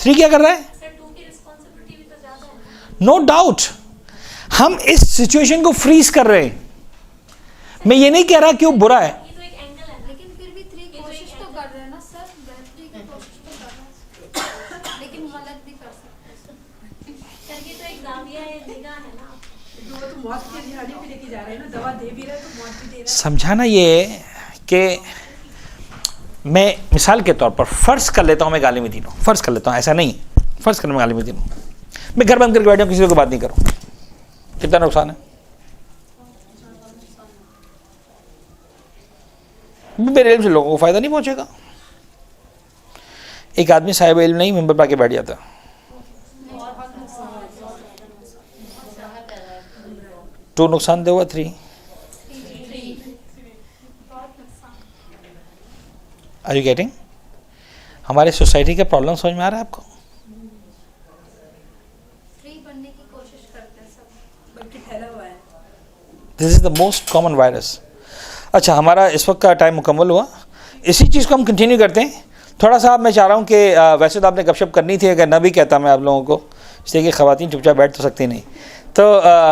Speaker 2: 3 क्या कर रहा है? नो डाउट, हम इस सिचुएशन को फ्रीज कर रहे हैं। मैं ये नहीं कह रहा कि वो बुरा है,
Speaker 3: लेकिन फिर भी 3 कोशिश तो कर रहे हैं ना सर, बेहतरी की कोशिश तो कर रहे हैं, लेकिन गलत भी कर सकते हैं।
Speaker 5: सर ये तो एक जाविया है, निगाह है ना,
Speaker 4: वो तो मौत के दिहाड़े पे लेके जा रहे हैं ना, दवा दे भी रहे हैं तो मौत भी दे रहे हैं।
Speaker 2: समझाना ये कि मैं मिसाल के तौर पर फर्ज कर लेता हूँ मैं गाली में दिन हूँ, फर्ज कर लेता हूँ, ऐसा नहीं फर्ज करने में गाली में दिन हूँ, मैं घर बंद करके बैठा हूँ, किसी को बात नहीं करूँ, कितना नुकसान है? मेरे इल्म से लोगों को फायदा नहीं पहुंचेगा। एक आदमी साहिब इल्म नहीं मेंबर पाके बैठ जाता, तो नुकसान दे हुआ 3। Are you getting? हमारे सोसाइटी का प्रॉब्लम समझ में आ रहा है आपको?
Speaker 3: फ्री बनने की कोशिश करते हैं सब,
Speaker 4: बल्कि फैला हुआ है।
Speaker 2: This is the most common virus. अच्छा, हमारा इस वक्त का टाइम मुकम्मल हुआ, इसी चीज़ को हम कंटिन्यू करते हैं। थोड़ा सा मैं चाह रहा हूँ कि वैसे तो आपने गपशप करनी थी, अगर न भी कहता मैं आप लोगों को, इसलिए कि ख़वातीन चुपचाप बैठ तो सकती नहीं, तो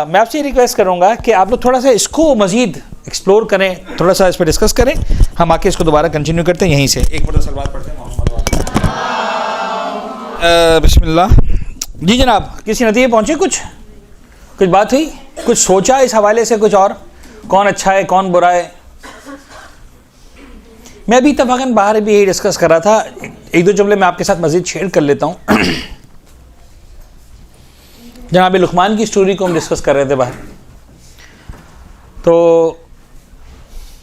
Speaker 2: मैं आपसे रिक्वेस्ट करूँगा कि आप लोग थोड़ा सा इसको मज़ीद एक्सप्लोर करें, थोड़ा सा इस पर डिस्कस करें, हम आके इसको दोबारा कंटिन्यू करते हैं यहीं से। एक बार सलवात पढ़ते हैं बिस्मिल्लाह। जी जनाब, किसी नतीजे पहुँचे? कुछ बात हुई, कुछ सोचा इस हवाले से, कुछ और कौन अच्छा है कौन बुरा है? मैं अभी इत्तफ़ाक़न बाहर भी यही डिस्कस कर रहा था, एक दो जुमले मैं आपके साथ मज़ीद शेयर कर लेता हूँ। जनाब लुक़मान की स्टोरी को हम डिस्कस कर रहे थे बाहर, तो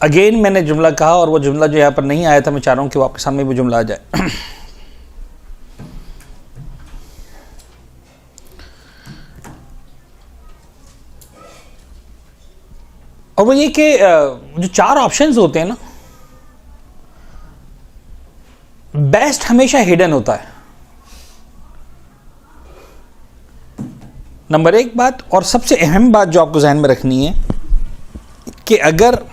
Speaker 2: अगेन मैंने जुमला कहा और वो जुमला जो यहाँ पर नहीं आया था, मैं चाह रहा हूँ कि वो आपके सामने वो जुमला आ जाए। और वो ये कि जो 4 ऑप्शंस होते हैं ना, बेस्ट हमेशा हिडन होता है, नंबर 1 बात। और सबसे अहम बात जो आपको जहन में रखनी है कि अगर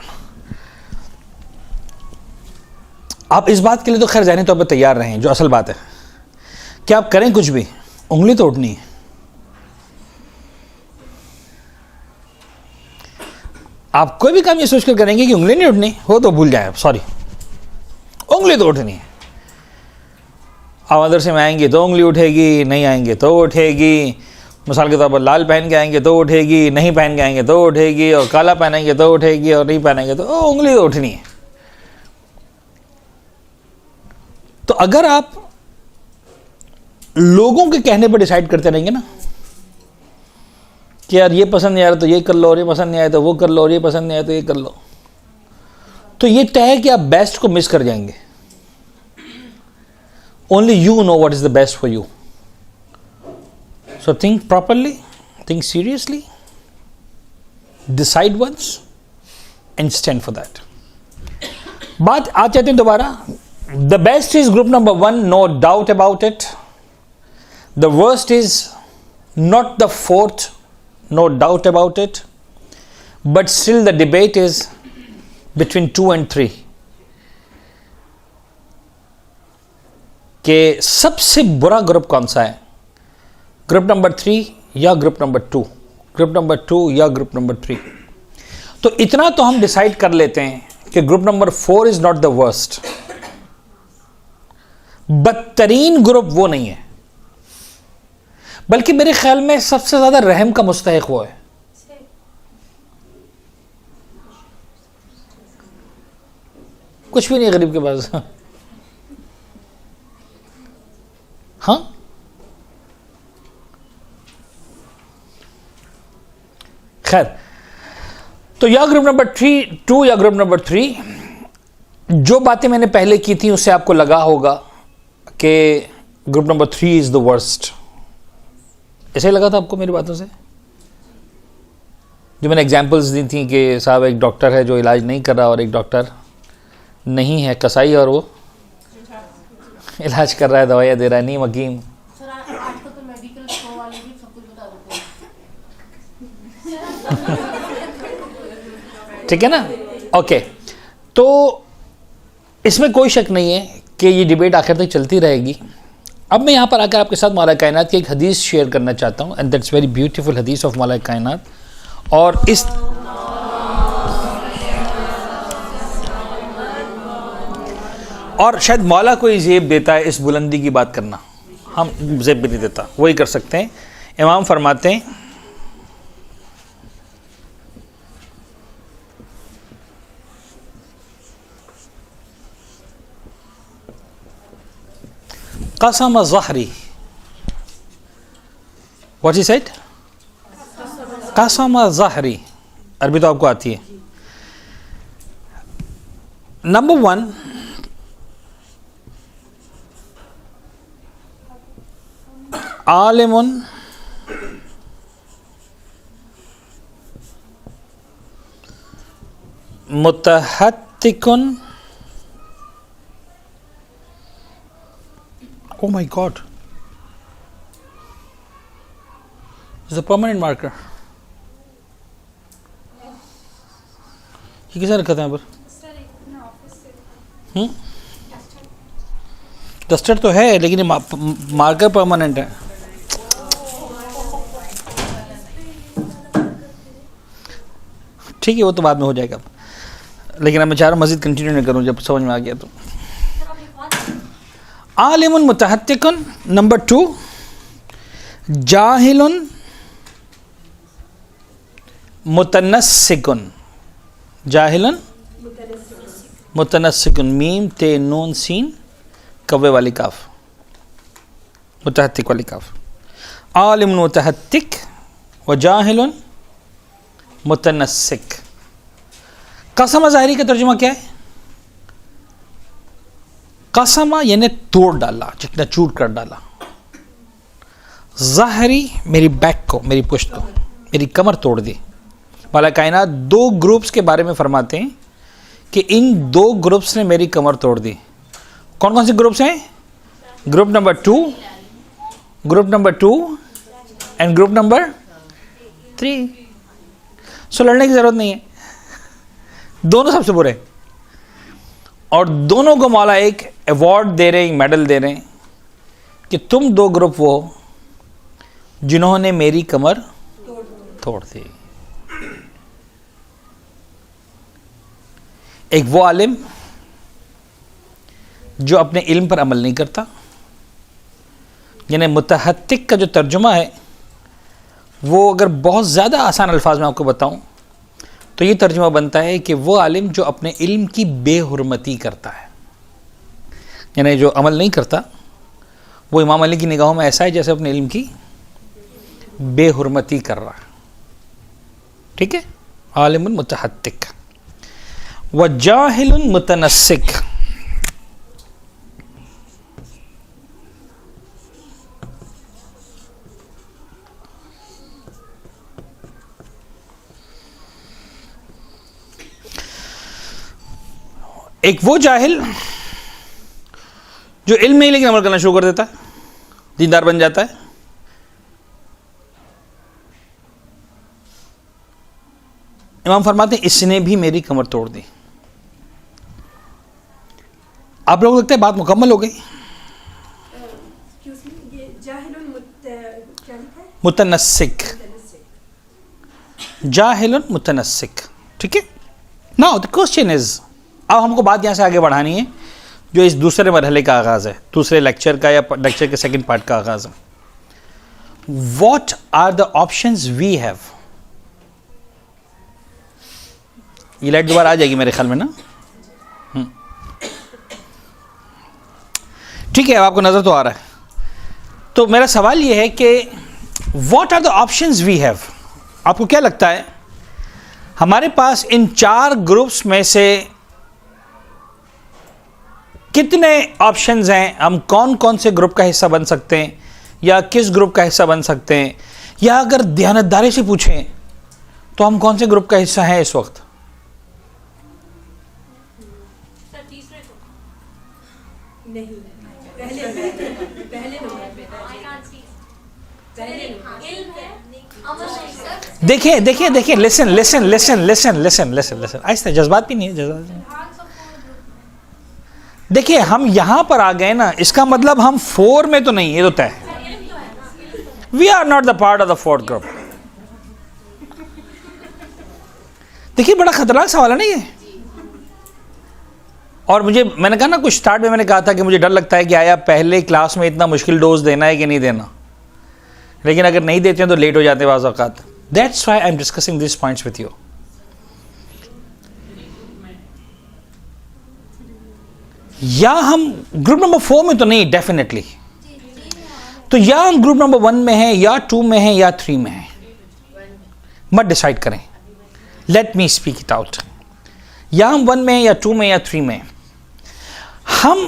Speaker 2: आप इस बात के लिए तो खैर ज़हनी तौर पर तैयार रहें, जो असल बात है कि आप करें कुछ भी, उंगली तो उठनी है। आप कोई भी काम ये सोचकर करेंगे कि उंगली नहीं उठनी, हो तो भूल जाए, सॉरी, उंगली तो उठनी है। आप मदरसे में आएंगे तो उंगली उठेगी, नहीं आएंगे तो उठेगी, मिसाल के तौर पर लाल पहन के आएंगे तो उठेगी, नहीं पहन के आएंगे तो उठेगी, और काला पहनेंगे तो उठेगी, और नहीं पहनेंगे तो उंगली तो उठनी है। तो अगर आप लोगों के कहने पर डिसाइड करते रहेंगे ना कि यार ये पसंद नहीं आ रहा तो ये कर लो, और ये पसंद नहीं आया तो वो कर लो, और ये पसंद नहीं आया तो ये कर लो, तो ये तय है कि आप बेस्ट को मिस कर जाएंगे। Only you know what is the best for you. So think properly, think seriously, decide once and stand for that. बात आ जाते हैं दोबारा। The best is group number 1, no doubt about it. The worst is not the 4th, no doubt about it, but still the debate is between 2 and 3 कि सबसे बुरा group कौन सा है, ग्रुप नंबर 3 या ग्रुप नंबर 2, ग्रुप नंबर 2 या group number 3। तो इतना तो हम डिसाइड कर लेते हैं कि group number 4 is not the worst, बदतरीन ग्रुप वो नहीं है, बल्कि मेरे ख्याल में सबसे ज्यादा रहम का मुस्तहिक वो है। कुछ भी नहीं गरीब के पास। हाँ, खैर, तो या ग्रुप नंबर 2 या ग्रुप नंबर 3, जो बातें मैंने पहले की थी उससे आपको लगा होगा कि group number 3 is the worst. ऐसे लगा था आपको मेरी बातों से? जो मैंने एग्जांपल्स दी थी कि साहब एक डॉक्टर है जो इलाज नहीं कर रहा, और एक डॉक्टर नहीं है, कसाई, और वो इलाज कर रहा है, दवाइयाँ दे रहा है, नीम हकीम।
Speaker 5: सर आजकल तो मेडिकल स्टोर वाले भी सब कुछ बता देते हैं।
Speaker 2: ठीक है ना? ओके, तो इसमें कोई शक नहीं है कि ये डिबेट आखिर तक चलती रहेगी, अब मैं यहाँ पर आकर आपके साथ मौला कायनात की एक हदीस शेयर करना चाहता हूँ, एंड दैट्स वेरी ब्यूटीफुल हदीस ऑफ मौला कायनात। और शायद मौला को ही ज़ेब देता है इस बुलंदी की बात करना, हम ज़ेब भी नहीं देता, वही कर सकते हैं। इमाम फरमाते हैं कसम ज़हरी, व्हाट ही सेड, कसम ज़हरी, अरबी तो आपको आती है। Number 1, आलिमुन मुतहत्तिकुन, oh my god, it's a permanent marker। ये किसे रखा था यहाँ पर? डस्टर तो है लेकिन ये मार्कर परमानेंट है। ठीक है, वो तो बाद में हो जाएगा, लेकिन अब मैं चाह रहा हूँ मज़ीद कंटिन्यू नहीं करूँ, जब समझ में आ गया तो। आलिमुन मुतहत्तिकुन, नंबर 2 जाहिलुन मुतनस्सिकुन, जाहिलुन मुतनस्सिकुन, मीम ते नून सीन कव्वे वाली काफ, मुतहत्तिक वाली काफ। आलिमुन मुतहत्तिक व जाहिलुन मुतनस्सिक। कसम ज़ाहिरी का तर्जुमा क्या है? कसमा यानी तोड़ डाला, चिकना चूर कर डाला। ज़ाहिरी मेरी बैक को, मेरी पुश्त को, मेरी कमर तोड़ दी। मौला कायनात 2 ग्रुप्स के बारे में फरमाते हैं कि इन 2 ग्रुप्स ने मेरी कमर तोड़ दी। कौन कौन से ग्रुप्स हैं? Group number 2, group number 2 and group number 3। सो लड़ने की जरूरत नहीं है, दोनों सबसे बुरे, और दोनों को मौला एक अवार्ड दे रहे हैं, मेडल दे रहे हैं कि तुम 2 ग्रुप वो जिन्होंने मेरी कमर तोड़ दी। एक वो आलिम जो अपने इल्म पर अमल नहीं करता, यानी मुतहत्तिक का जो तर्जुमा है वो अगर बहुत ज़्यादा आसान अल्फाज में आपको बताऊं तो ये तर्जुमा बनता है कि वो आलिम जो अपने इल्म की बेहुरमती करता है, यानी जो अमल नहीं करता, वो इमाम अली की निगाहों में ऐसा है जैसे अपने इल्म की बेहुरमती कर रहा है। ठीक है, आलिमुन मुतहत्तिक व जाहिलुन मुतनस्सिक। एक वो जाहिल जो इल्म नहीं लेकिन अमल करना शुरू कर देता है, दीनदार बन जाता है। इमाम फरमाते हैं इसने भी मेरी कमर तोड़ दी। आप लोग लगता है बात मुकम्मल हो गई। मुतनस्सिक, जाहिलुन मुतनस्सिक। ठीक है, नाउ द क्वेश्चन इज, अब हमको बात यहाँ से आगे बढ़ानी है जो इस दूसरे मरहले का आगाज़ है, दूसरे लेक्चर का या लेक्चर के सेकंड पार्ट का आगाज़ है। What are the options we have? ये लाइट दोबारा आ जाएगी मेरे ख्याल में ना। ठीक है, अब आपको नज़र तो आ रहा है। तो मेरा सवाल ये है कि what are the options we have? आपको क्या लगता है हमारे पास इन 4 ग्रुप्स में से कितने ऑप्शंस हैं? हम कौन कौन से ग्रुप का हिस्सा बन सकते हैं या किस ग्रुप का हिस्सा बन सकते हैं, या अगर ध्यानदारी से पूछें तो हम कौन से ग्रुप का हिस्सा हैं इस वक्त?
Speaker 4: नहीं,
Speaker 2: देखिए देखिए देखिए, listen listen listen listen listen listen listen, ऐसा जज्बात भी नहीं है, जज्बात। देखिए हम यहां पर आ गए ना, इसका मतलब हम 4 में तो नहीं, ये तो तय है। We are not the part of the 4th group. देखिए बड़ा खतरनाक सवाल है ना ये। और मैंने कहा ना कुछ स्टार्ट में मैंने कहा था कि मुझे डर लगता है कि आया पहले क्लास में इतना मुश्किल डोज देना है कि नहीं देना, लेकिन अगर नहीं देते हैं तो लेट हो जाते हैं बाज़ औक़ात। That's why I am discussing this points with you. या हम ग्रुप नंबर 4 में तो नहीं डेफिनेटली, तो या हम ग्रुप नंबर 1 में हैं या 2 में हैं या 3 में हैं, मत डिसाइड करें। Let me speak it out. या हम 1 में हैं या 2 में या 3 में। हम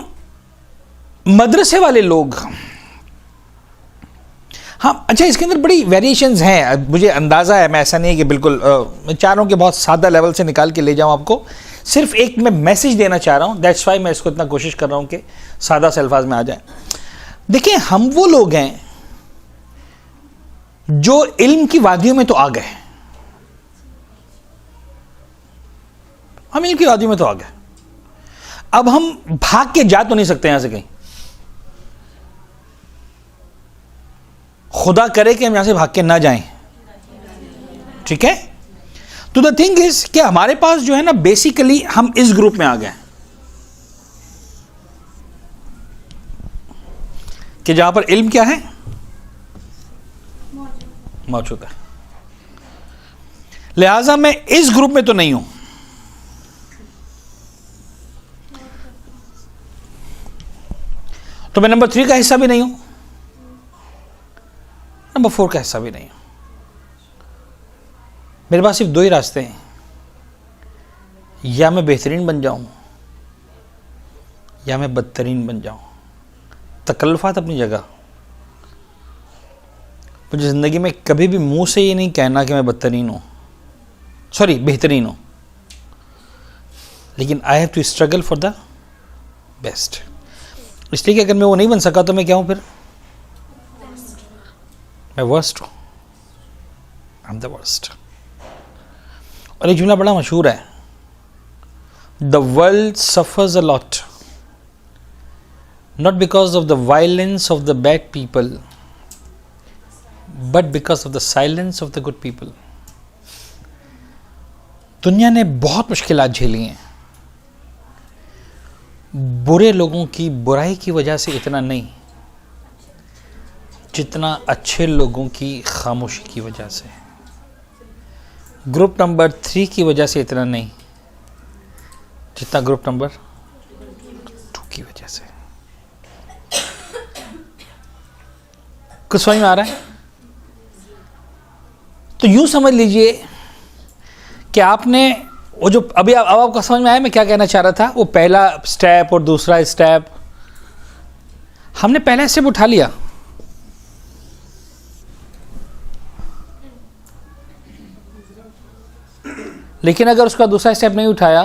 Speaker 2: मदरसे वाले लोग, हाँ अच्छा इसके अंदर बड़ी वेरिएशंस हैं, मुझे अंदाज़ा है, मैं ऐसा नहीं है कि बिल्कुल मैं चाह रहा हूँ कि बहुत सादा लेवल से निकाल के ले जाऊँ आपको। सिर्फ एक मैं मैसेज देना चाह रहा हूँ, दैट्स वाई मैं इसको इतना कोशिश कर रहा हूँ कि सादा से अल्फाज में आ जाए। देखिए हम वो लोग हैं जो इल्म की वादियों में तो आ गए, हम इल्म की वादियों में तो आ गए, अब हम भाग के जा तो नहीं सकते यहां से कहीं। खुदा करे कि हम यहां से भाग के ना जाएं, ठीक है। तो द थिंग इज कि हमारे पास जो है ना बेसिकली हम इस ग्रुप में आ गए कि जहां पर इल्म क्या है मौजूद है, लिहाजा मैं इस ग्रुप में तो नहीं हूं। तो मैं नंबर 3 का हिस्सा भी नहीं हूं, नंबर 4 का हिस्सा भी नहीं हूं। मेरे पास सिर्फ 2 ही रास्ते हैं, या मैं बेहतरीन बन जाऊं या मैं बदतरीन बन जाऊं। तकल्लुफ़ात अपनी जगह, मुझे ज़िंदगी में कभी भी मुंह से ये नहीं कहना कि मैं बदतरीन हूं, सॉरी बेहतरीन हूं, लेकिन I have to struggle for the best. इसलिए कि अगर मैं वो नहीं बन सका तो मैं क्या हूं फिर? मैं वर्स्ट हूं, आई एम द वर्स्ट। और एक जुमला बड़ा मशहूर है, the world suffers a lot not because of the violence of the bad people but because of the silence of the good people। दुनिया ने बहुत मुश्किलात झेली हैं, बुरे लोगों की बुराई की वजह से इतना नहीं जितना अच्छे लोगों की खामोशी की वजह से, ग्रुप नंबर 3 की वजह से इतना नहीं जितना ग्रुप नंबर 2 की वजह से। कुछ समझ में आ रहा है? तो यूं समझ लीजिए कि आपने वो जो अभी अब आपको समझ में आया मैं क्या कहना चाह रहा था। वो पहला स्टेप और दूसरा स्टेप, हमने पहला स्टेप उठा लिया, लेकिन अगर उसका दूसरा स्टेप नहीं उठाया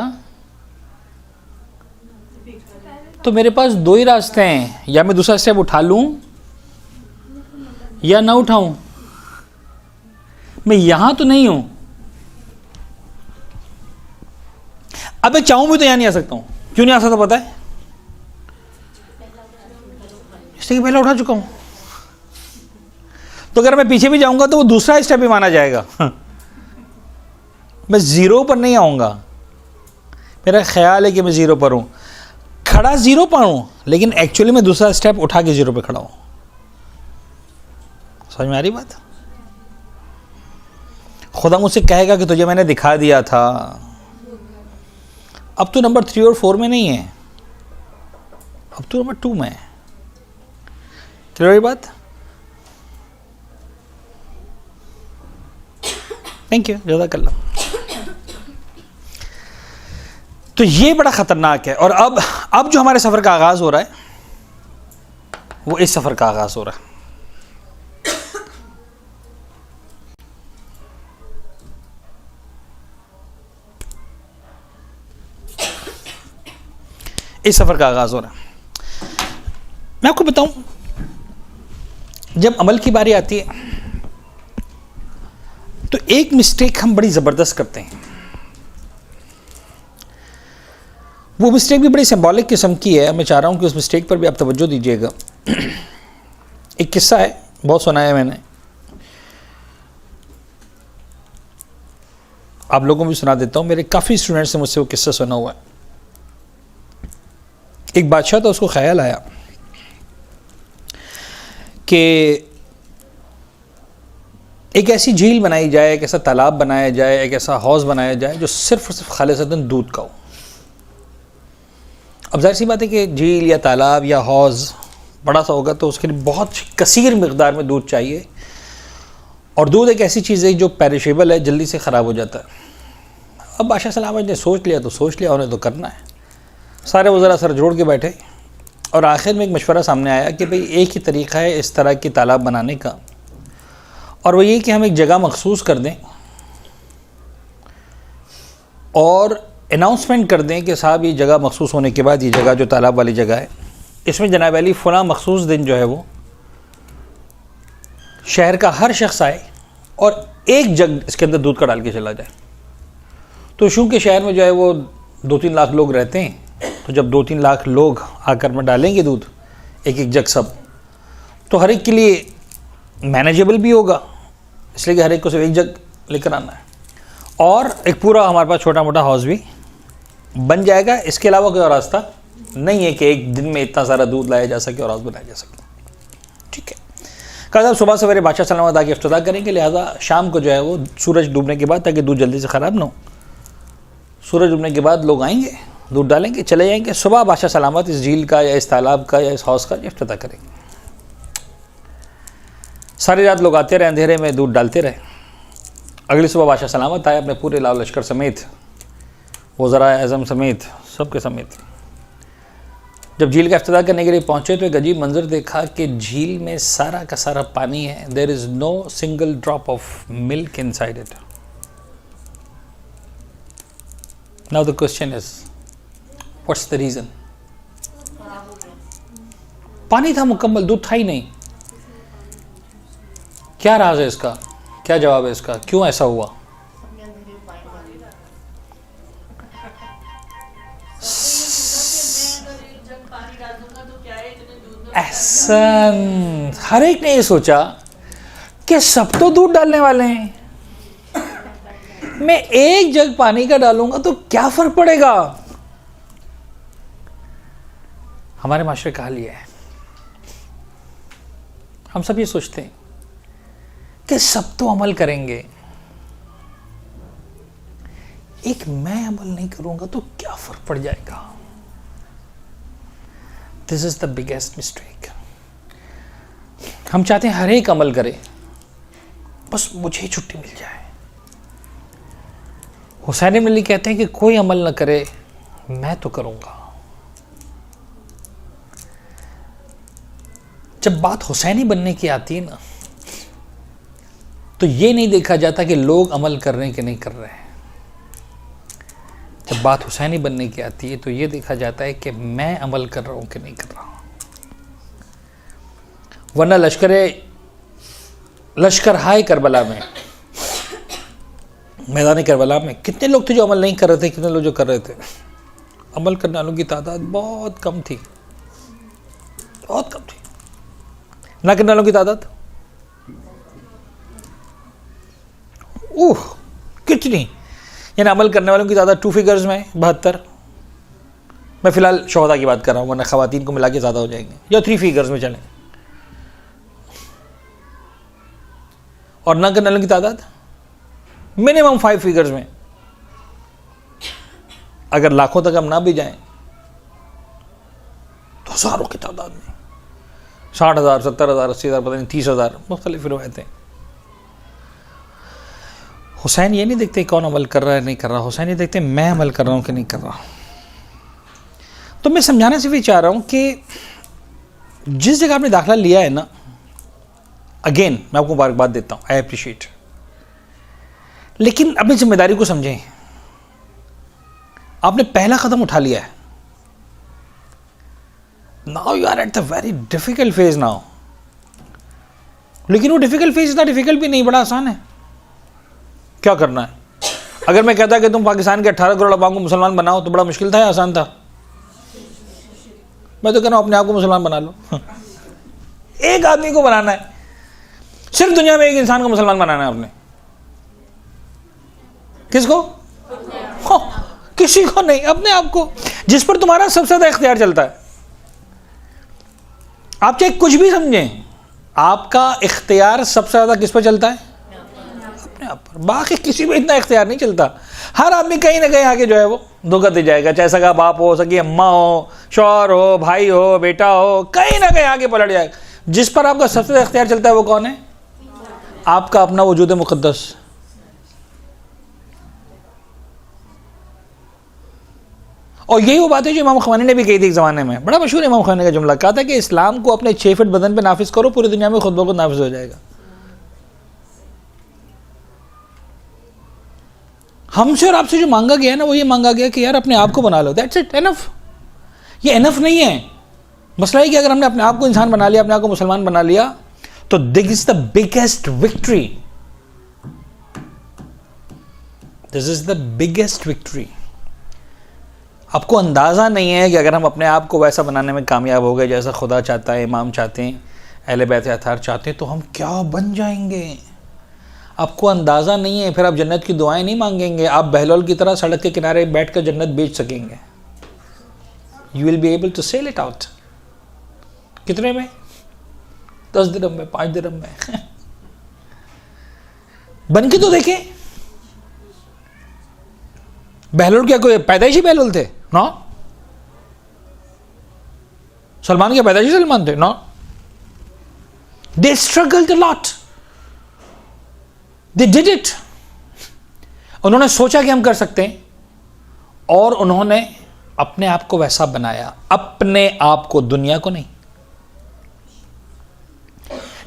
Speaker 2: तो मेरे पास 2 ही रास्ते हैं, या मैं दूसरा स्टेप उठा लूं या ना उठाऊं। मैं यहां तो नहीं हूं, अब मैं चाहूं भी तो यहां नहीं आ सकता हूं। क्यों नहीं आ सकता पता है? इसलिए कि पहले उठा चुका हूं। तो अगर मैं पीछे भी जाऊंगा तो वो दूसरा स्टेप भी माना जाएगा। मैं 0 पर नहीं आऊंगा, मेरा ख्याल है कि मैं 0 पर हूं, खड़ा 0 पर हूं, लेकिन एक्चुअली मैं दूसरा स्टेप उठा के 0 पर खड़ा हूं। समझ में आ रही बात? खुदा मुझसे कहेगा कि तुझे मैंने दिखा दिया था, अब तो नंबर 3 और 4 में नहीं है, अब तो नंबर 2 में है। चलो रही बात। थैंक यू, जज़ाकल्लाह। तो ये बड़ा खतरनाक है। और अब जो हमारे सफर का आगाज हो रहा है वो इस सफर का आगाज हो रहा है। इस सफर का आगाज हो रहा है। मैं आपको बताऊं, जब अमल की बारी आती है तो एक मिस्टेक हम बड़ी जबरदस्त करते हैं। वो मिस्टेक भी बड़ी सिंबॉलिक किस्म की है। मैं चाह रहा हूँ कि उस मिस्टेक पर भी आप तवज्जो दीजिएगा। एक किस्सा है, बहुत सुना है मैंने, आप लोगों को भी सुना देता हूँ। मेरे काफ़ी स्टूडेंट्स ने मुझसे वो किस्सा सुना हुआ है। एक बादशाह था, उसको ख्याल आया कि एक ऐसी झील बनाई जाए, एक ऐसा तालाब बनाया जाए, एक ऐसा हौज़ बनाया जाए जो सिर्फ और सिर्फ खालिसतन दूध का हो। अब जाहिर सी बात है कि झील या तालाब या हौज़ बड़ा सा होगा तो उसके लिए बहुत कसीर मिक़दार में दूध चाहिए, और दूध एक ऐसी चीज़ है जो पेरिशेबल है, जल्दी से ख़राब हो जाता है। अब बादशाह सलामत ने सोच लिया तो सोच लिया, उन्हें तो करना है। सारे वज़रा सर जोड़ के बैठे और आखिर में एक मशवरा सामने आया कि भाई एक ही तरीक़ा है इस तरह की तालाब बनाने का, और वो ये कि हम एक जगह मखसूस कर दें और अनाउंसमेंट कर दें कि साहब ये जगह मखसूस होने के बाद ये जगह जो तालाब वाली जगह है, इसमें जनाब अली फ़लाँ मखसूस दिन जो है वो शहर का हर शख्स आए और एक जग इसके अंदर दूध का डाल के चला जाए। तो चूँकि शहर में जो है वो 2-3 लाख लोग रहते हैं, तो जब 2-3 लाख लोग आकर में डालेंगे दूध एक एक जग सब, तो हर एक के लिए मैनेजेबल भी होगा, इसलिए कि हर एक को सिर्फ एक जग लेकर आना है, और एक पूरा हमारे पास छोटा मोटा हाउस भी बन जाएगा। इसके अलावा कोई और रास्ता नहीं है कि एक दिन में इतना सारा दूध लाया जा सके और हाउस बनाया जा सके। ठीक है, कल साहब सुबह सवेरे बादशाह सलामत आके इफ्तिताह करेंगे, लिहाजा शाम को जो है वो सूरज डूबने के बाद, ताकि दूध जल्दी से ख़राब ना हो, सूरज डूबने के बाद लोग आएंगे, दूध डालेंगे, चले जाएंगे। सुबह बादशाह सलामत इस झील का या इस तालाब का या इस हाउस का इफ्तिताह करेंगे। सारी रात लोग आते रहे, अंधेरे में दूध डालते रहे। अगली सुबह बादशाह सलामत आए अपने पूरे लाल लश्कर समेत, वज़रा आज़म समेत, सबके समेत। जब झील का इफ्तिताह करने के लिए पहुँचे तो एक अजीब मंजर देखा कि झील में सारा का सारा पानी है। There is no single drop of milk inside it. Now the question is, what's the reason? पानी था मुकम्मल, दूध था ही नहीं। क्या राज है इसका? क्या जवाब है इसका? क्यों ऐसा हुआ? एहसन, हर एक ने ये सोचा कि सब तो दूध डालने वाले हैं, मैं एक जग पानी का डालूंगा तो क्या फर्क पड़ेगा। हमारे माशरे का हाल ये है, हम सब ये सोचते हैं कि सब तो अमल करेंगे, एक मैं अमल नहीं करूंगा तो क्या फर्क पड़ जाएगा। This is the biggest mistake. हम चाहते हैं हर एक अमल करे, बस मुझे छुट्टी मिल जाए। हुसैन इब्न अली कहते हैं कि कोई अमल न करे, मैं तो करूंगा। जब बात हुसैनी बनने की आती है ना, तो ये नहीं देखा जाता कि लोग अमल कर रहे हैं कि नहीं कर रहे हैं। जब बात हुसैनी बनने की आती है तो ये देखा जाता है कि मैं अमल कर रहा हूं कि नहीं कर रहा हूं। वरना लश्कर हाय करबला में, मैदान करबला में कितने लोग थे जो अमल नहीं कर रहे थे, कितने लोग जो कर रहे थे। अमल करने वालों की तादाद बहुत कम थी, बहुत कम थी। ना करने वालों की तादाद कितनी, यानी अमल करने वालों की तादाद 2 फिगर्स में 72। मैं फिलहाल शोहदा की बात कर रहा हूँ, वरना खवातीन को मिला के ज़्यादा हो जाएंगे, या 3 फिगर्स में चलें। और ना करने वालों की तादाद मिनिमम 5 फिगर्स में। अगर लाखों तक हम ना भी जाएं तो हज़ारों की तादाद में, 60,000, 70,000, 80,000, पता नहीं 30,000, मुख्तलिफ रिवायतें। हुसैन ये नहीं देखते कौन अमल कर रहा है नहीं कर रहा, हुसैन ये देखते मैं अमल कर रहा हूँ कि नहीं कर रहा। तो मैं समझाने से भी चाह रहा हूँ कि जिस जगह आपने दाखिला लिया है ना, अगेन मैं आपको मुबारकबाद देता हूँ, आई अप्रिशिएट, लेकिन अपनी जिम्मेदारी को समझें। आपने पहला कदम उठा लिया है, now you are at the very difficult phase now. लेकिन वो डिफिकल्ट फेज इतना डिफिकल्ट भी नहीं, बड़ा आसान है। क्या करना है? अगर मैं कहता कि तुम पाकिस्तान के 18 करोड़ अवाम को मुसलमान बनाओ तो बड़ा मुश्किल था या आसान था? मैं तो कह रहा हूं अपने आप को मुसलमान बना लो। एक आदमी को बनाना है, सिर्फ दुनिया में एक इंसान को मुसलमान बनाना है आपने। किसको? हो, किसी को नहीं, अपने आप को, जिस पर तुम्हारा सबसे ज्यादा इख्तियार चलता है। आप चाहे कुछ भी समझें, आपका इख्तियार सबसे ज्यादा किस पर चलता है? अपने आप पर। बाकी किसी पे इतना इख्तियार नहीं चलता। हर आदमी कहीं ना कहीं आगे जो है वो धोखा दे जाएगा, चाहे सगा बाप हो, सगी अम्मा हो, शौहर हो, भाई हो, बेटा हो, कहीं ना कहीं आगे पलट जाएगा। जिस पर आपका सबसे ज्यादा इख्तियार चलता है वो कौन है? आपका अपना वजूद मुक़द्दस। और यही वो बात है जो इमाम ख़ुमैनी ने भी कही थी एक ज़माने में। बड़ा मशहूर इमाम ख़ुमैनी का जुमला, कहा था कि इस्लाम को अपने 6 फीट बदन पे नाफिज करो, पूरी दुनिया में खुद ब खुद नाफिज हो जाएगा। हमसे और आपसे जो मांगा गया है ना, वो ये मांगा गया कि यार अपने आप को बना लो, दैट्स इट, एनफ। ये एनफ नहीं है। मसला है कि अगर हमने अपने आप को इंसान बना लिया, अपने आप को मुसलमान बना लिया, तो this is the biggest victory. This is the biggest victory. आपको अंदाज़ा नहीं है कि अगर हम अपने आप को वैसा बनाने में कामयाब हो गए जैसा खुदा चाहता है, इमाम चाहते हैं, अहले बैत अतार चाहते हैं, तो हम क्या बन जाएंगे। आपको अंदाज़ा नहीं है। फिर आप जन्नत की दुआएं नहीं मांगेंगे, आप बहलोल की तरह सड़क के किनारे बैठकर जन्नत बेच सकेंगे। You will be able to sell it out. कितने में? 10 दिरहम में, 5 दिरहम में। बन के तो देखें। बहलोल क्या कोई पैदाइशी बहलोल थे? नो। सलमान के पैदाइशी सलमान थे? No. They struggled a lot, they did it. उन्होंने सोचा कि हम कर सकते हैं, और उन्होंने अपने आप को वैसा बनाया, अपने आप को, दुनिया को नहीं।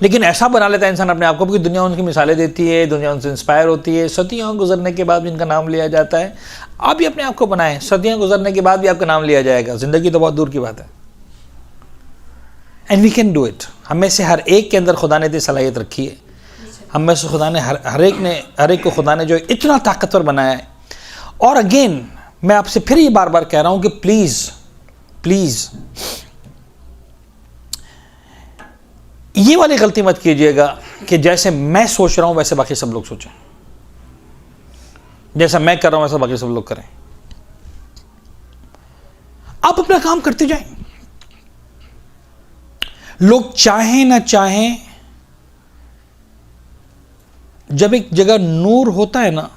Speaker 2: लेकिन ऐसा बना लेता है इंसान अपने आप को कि दुनिया उनकी मिसालें देती है, दुनिया उनसे इंस्पायर होती है। सदियों गुजरने के बाद भी इनका नाम लिया जाता है। आप भी अपने आप को बनाएं, सदियों गुजरने के बाद भी आपका नाम लिया जाएगा। जिंदगी तो बहुत दूर की बात है। And we can do it. हम में से हर एक के अंदर खुदा ने इतनी सलाहियत रखी है। हम में से खुदा ने हर एक को खुदा ने जो इतना ताकतवर बनाया है। और अगेन मैं आपसे फिर ये बार बार कह रहा हूं कि प्लीज प्लीज ये वाली गलती मत कीजिएगा कि जैसे मैं सोच रहा हूं वैसे बाकी सब लोग सोचें, जैसा मैं कर रहा हूं वैसा बाकी सब लोग करें। आप अपना काम करते जाएं, लोग चाहें ना चाहें। जब एक जगह नूर होता है ना,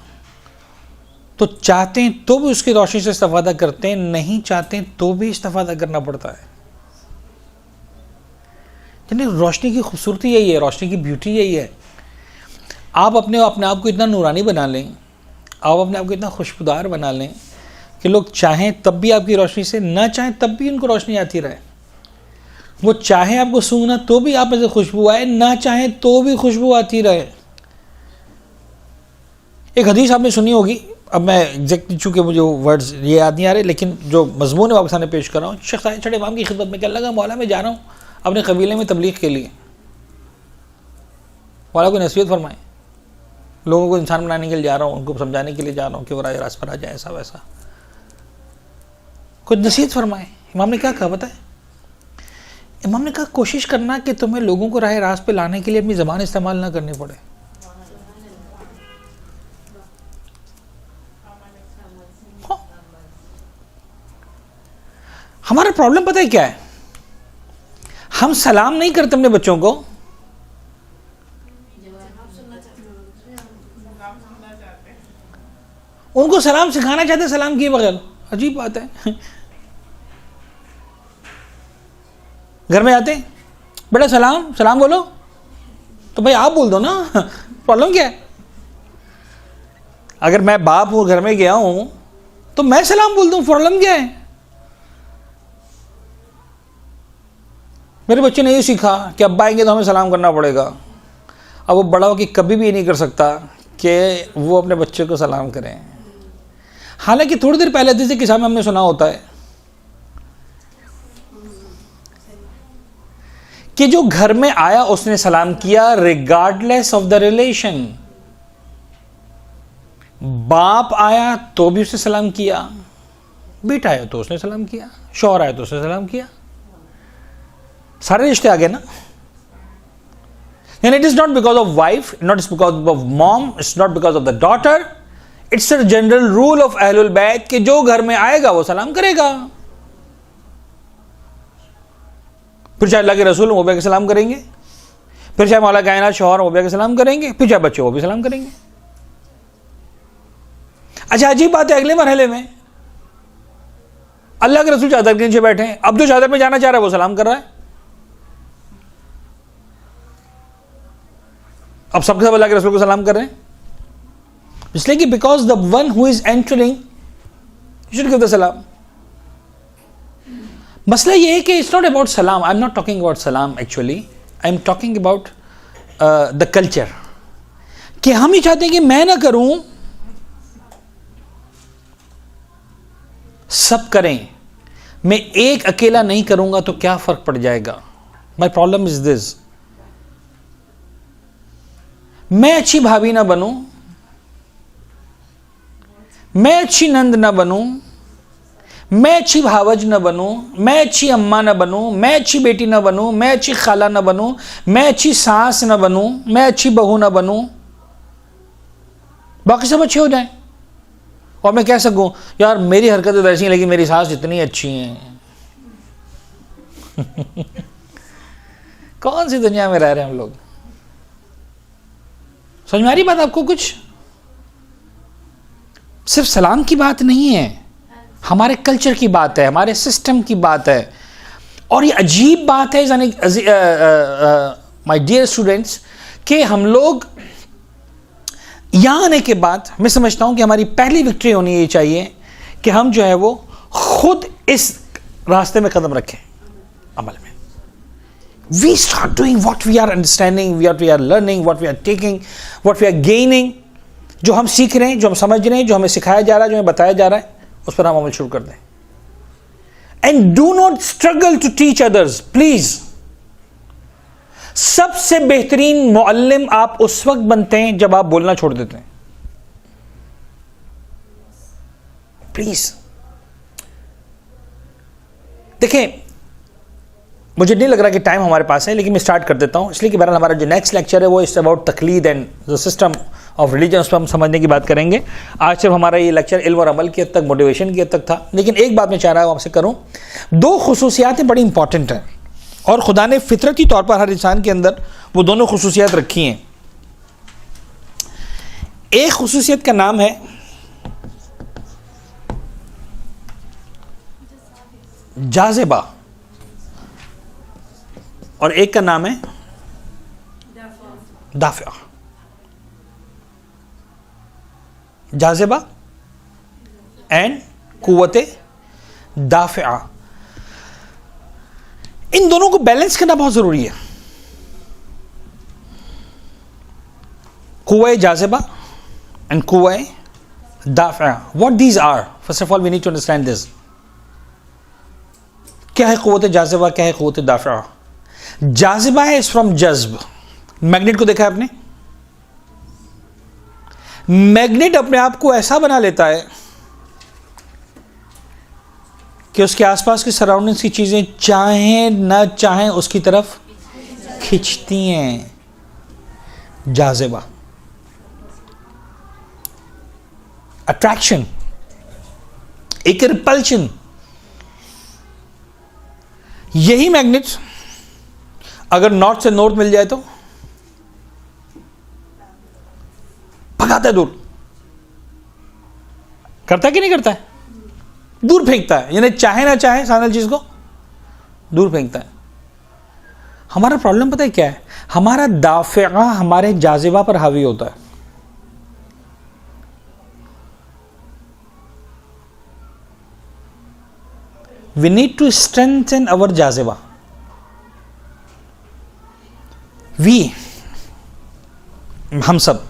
Speaker 2: तो चाहते हैं तो भी उसकी रोशनी से इस्तेफादा करते हैं, नहीं चाहते तो भी इस्तेफादा करना पड़ता है। यानी रोशनी की खूबसूरती यही है, रोशनी की ब्यूटी यही है। आप अपने आप को इतना नूरानी बना लें, आप अपने आप को इतना खुशबूदार बना लें कि लोग चाहें तब भी आपकी रोशनी से, ना चाहें तब भी उनको रोशनी आती रहे। वो चाहें आपको सूंघना तो भी आप में से खुशबू आए, ना चाहें तो भी खुशबू आती रहे। एक हदीस आपने सुनी होगी, अब मैं एग्जैक्टली चूँकि मुझे वर्ड्स ये याद नहीं आ रहे, लेकिन जो मजमून है आपके सामने पेश कर रहा हूँ। शेख साहिब छड़े इमाम की खिदमत में, क्या लगा मौला में जा रहा हूँ अपने कबीले में तबलीग के लिए। मौला को नसीहत फरमाए, लोगों को इंसान बनाने के लिए जा रहा हूँ, उनको समझाने के लिए जा रहा हूँ कि वो राह रास्त पर आ जाए, ऐसा वैसा कुछ नसीहत फरमाए। इमाम ने क्या कहा पता है? इमाम ने कहा कोशिश करना कि तुम्हें लोगों को राह रास्त पे लाने के लिए अपनी ज़बान इस्तेमाल ना करनी पड़े। हमारा प्रॉब्लम पता है क्या है? हम सलाम नहीं करते अपने बच्चों को, उनको सलाम सिखाना चाहते सलाम किए बगैर। अजीब बात है। घर में आते बेटा सलाम सलाम बोलो, तो भाई आप बोल दो ना, प्रॉब्लम क्या है? अगर मैं बाप हूं, घर में गया हूं, तो मैं सलाम बोल दूं, प्रॉब्लम क्या है? मेरे बच्चे ने ये सीखा कि अब्बा आएंगे तो हमें सलाम करना पड़ेगा। अब वो बड़ा हो कि कभी भी ये नहीं कर सकता कि वो अपने बच्चे को सलाम करें। हालांकि थोड़ी देर पहले जैसे किस्सा में हमने सुना होता है कि जो घर में आया उसने सलाम किया रिगार्डलेस ऑफ द रिलेशन। बाप आया तो भी उसने सलाम किया, बेटा आया तो उसने सलाम किया, शौहर आया तो उसने सलाम किया। सारे रिश्ते आ गए ना. And it is not because of wife, not because of mom, it's not because of the daughter. It's a general rule of Ahlul Bayt कि जो घर में आएगा वो सलाम करेगा. फिर चाहे अल्लाह के रसूल वो भी सलाम करेंगे, फिर चाहे मौला कायनात शौहर वो भी सलाम करेंगे, फिर चाहे बच्चे वो भी सलाम करेंगे. अच्छा, अजीब बात है, अगले मरहले में अल्लाह के रसूल चादर के नीचे बैठे हैं, अब जो चादर में जाना चाह रहा है वो सलाम कर रहा है. अब सबके सब अल्लाह के रसूल को सलाम कर रहे हैं, इसलिए कि because the one who is entering you should give the सलाम. मसला ये है कि इट्स नॉट अबाउट सलाम. I am not talking about सलाम, actually I am talking about the culture. कि हम ही चाहते हैं कि मैं ना करूं, सब करें, मैं एक अकेला नहीं करूंगा तो क्या फर्क पड़ जाएगा. माई प्रॉब्लम इज दिस, मैं अच्छी भाभी ना बनूं, मैं अच्छी नंद ना बनूं, मैं अच्छी भावज ना बनूं, मैं अच्छी अम्मा ना बनूं, मैं अच्छी बेटी ना बनूं, मैं अच्छी खाला ना बनूं, मैं अच्छी सास ना बनूं, मैं अच्छी बहू ना बनूं, बाकी सब अच्छे हो जाएं और मैं कह सकूं यार मेरी हरकतें वैसी हैं लेकिन मेरी सास इतनी अच्छी हैं. कौन सी दुनिया में रह रहे हैं हम लोग. समझ में आ रही बात आपको? कुछ सिर्फ सलाम की बात नहीं है, हमारे कल्चर की बात है, हमारे सिस्टम की बात है. और ये अजीब बात है माय डियर स्टूडेंट्स कि हम लोग यहां आने के बाद मैं समझता हूं कि हमारी पहली विक्ट्री होनी ये चाहिए कि हम जो है वो खुद इस रास्ते में कदम रखें अमल में. We start doing what we are understanding, what we are learning, what we are taking, what we are gaining. जो हम सीख रहे हैं, जो हम समझ रहे हैं, जो हमें सिखाया जा रहा है, जो हमें बताया जा रहा है, उस पर हम अमल शुरू कर दें. And do not struggle to teach others, please. सबसे बेहतरीन मुअल्लिम आप उस वक्त बनते हैं जब आप बोलना छोड़ देते हैं. प्लीज देखें, मुझे नहीं लग रहा कि टाइम हमारे पास है, लेकिन मैं स्टार्ट कर देता हूं इसलिए कि बहरहाल हमारा जो नेक्स्ट लेक्चर है वो इस अबाउट तकलीद and the system of religion, उस पर हम समझने की बात करेंगे. आज सिर्फ हमारा ये लेक्चर इल्म और अमल की हद तक, मोटिवेशन की हद तक था. लेकिन एक बात मैं चाह रहा हूं आपसे करूं, दो खुसूसियातें बड़ी इंपॉर्टेंट हैं और खुदा ने फितरती तौर पर हर इंसान के अंदर वो दोनों खुसूसियात रखी हैं. एक खुसूसियत का नाम है जाज़िबा और एक का नाम है दाफ़िया. जाज़िबा एंड कुव्वते दाफ़िया, इन दोनों को बैलेंस करना बहुत जरूरी है. कुव्वे जाज़िबा एंड कुव्वे दाफ़िया, what these are? First of all we need to understand this. क्या है कुव्वते जाज़िबा, क्या है कुव्वते दाफ़िया? जाज़िबा है इज फ्रॉम जज्ब. मैग्नेट को देखा है आपने? मैग्नेट अपने आप को ऐसा बना लेता है कि उसके आसपास की सराउंडिंग्स की चीजें चाहें ना चाहें उसकी तरफ खींचती हैं. जाज़िबा, अट्रैक्शन, एक रिपल्शन. यही मैग्नेट अगर नॉर्थ से नॉर्थ मिल जाए तो भगाता है दूर. करता है कि नहीं करता है? दूर फेंकता है, यानी चाहे ना चाहे सामने चीज को दूर फेंकता है. हमारा प्रॉब्लम पता है क्या है? हमारा दाफ़िया हमारे जाज़िबा पर हावी होता है. वी नीड टू स्ट्रेंथन अवर जाज़िबा. हम सब,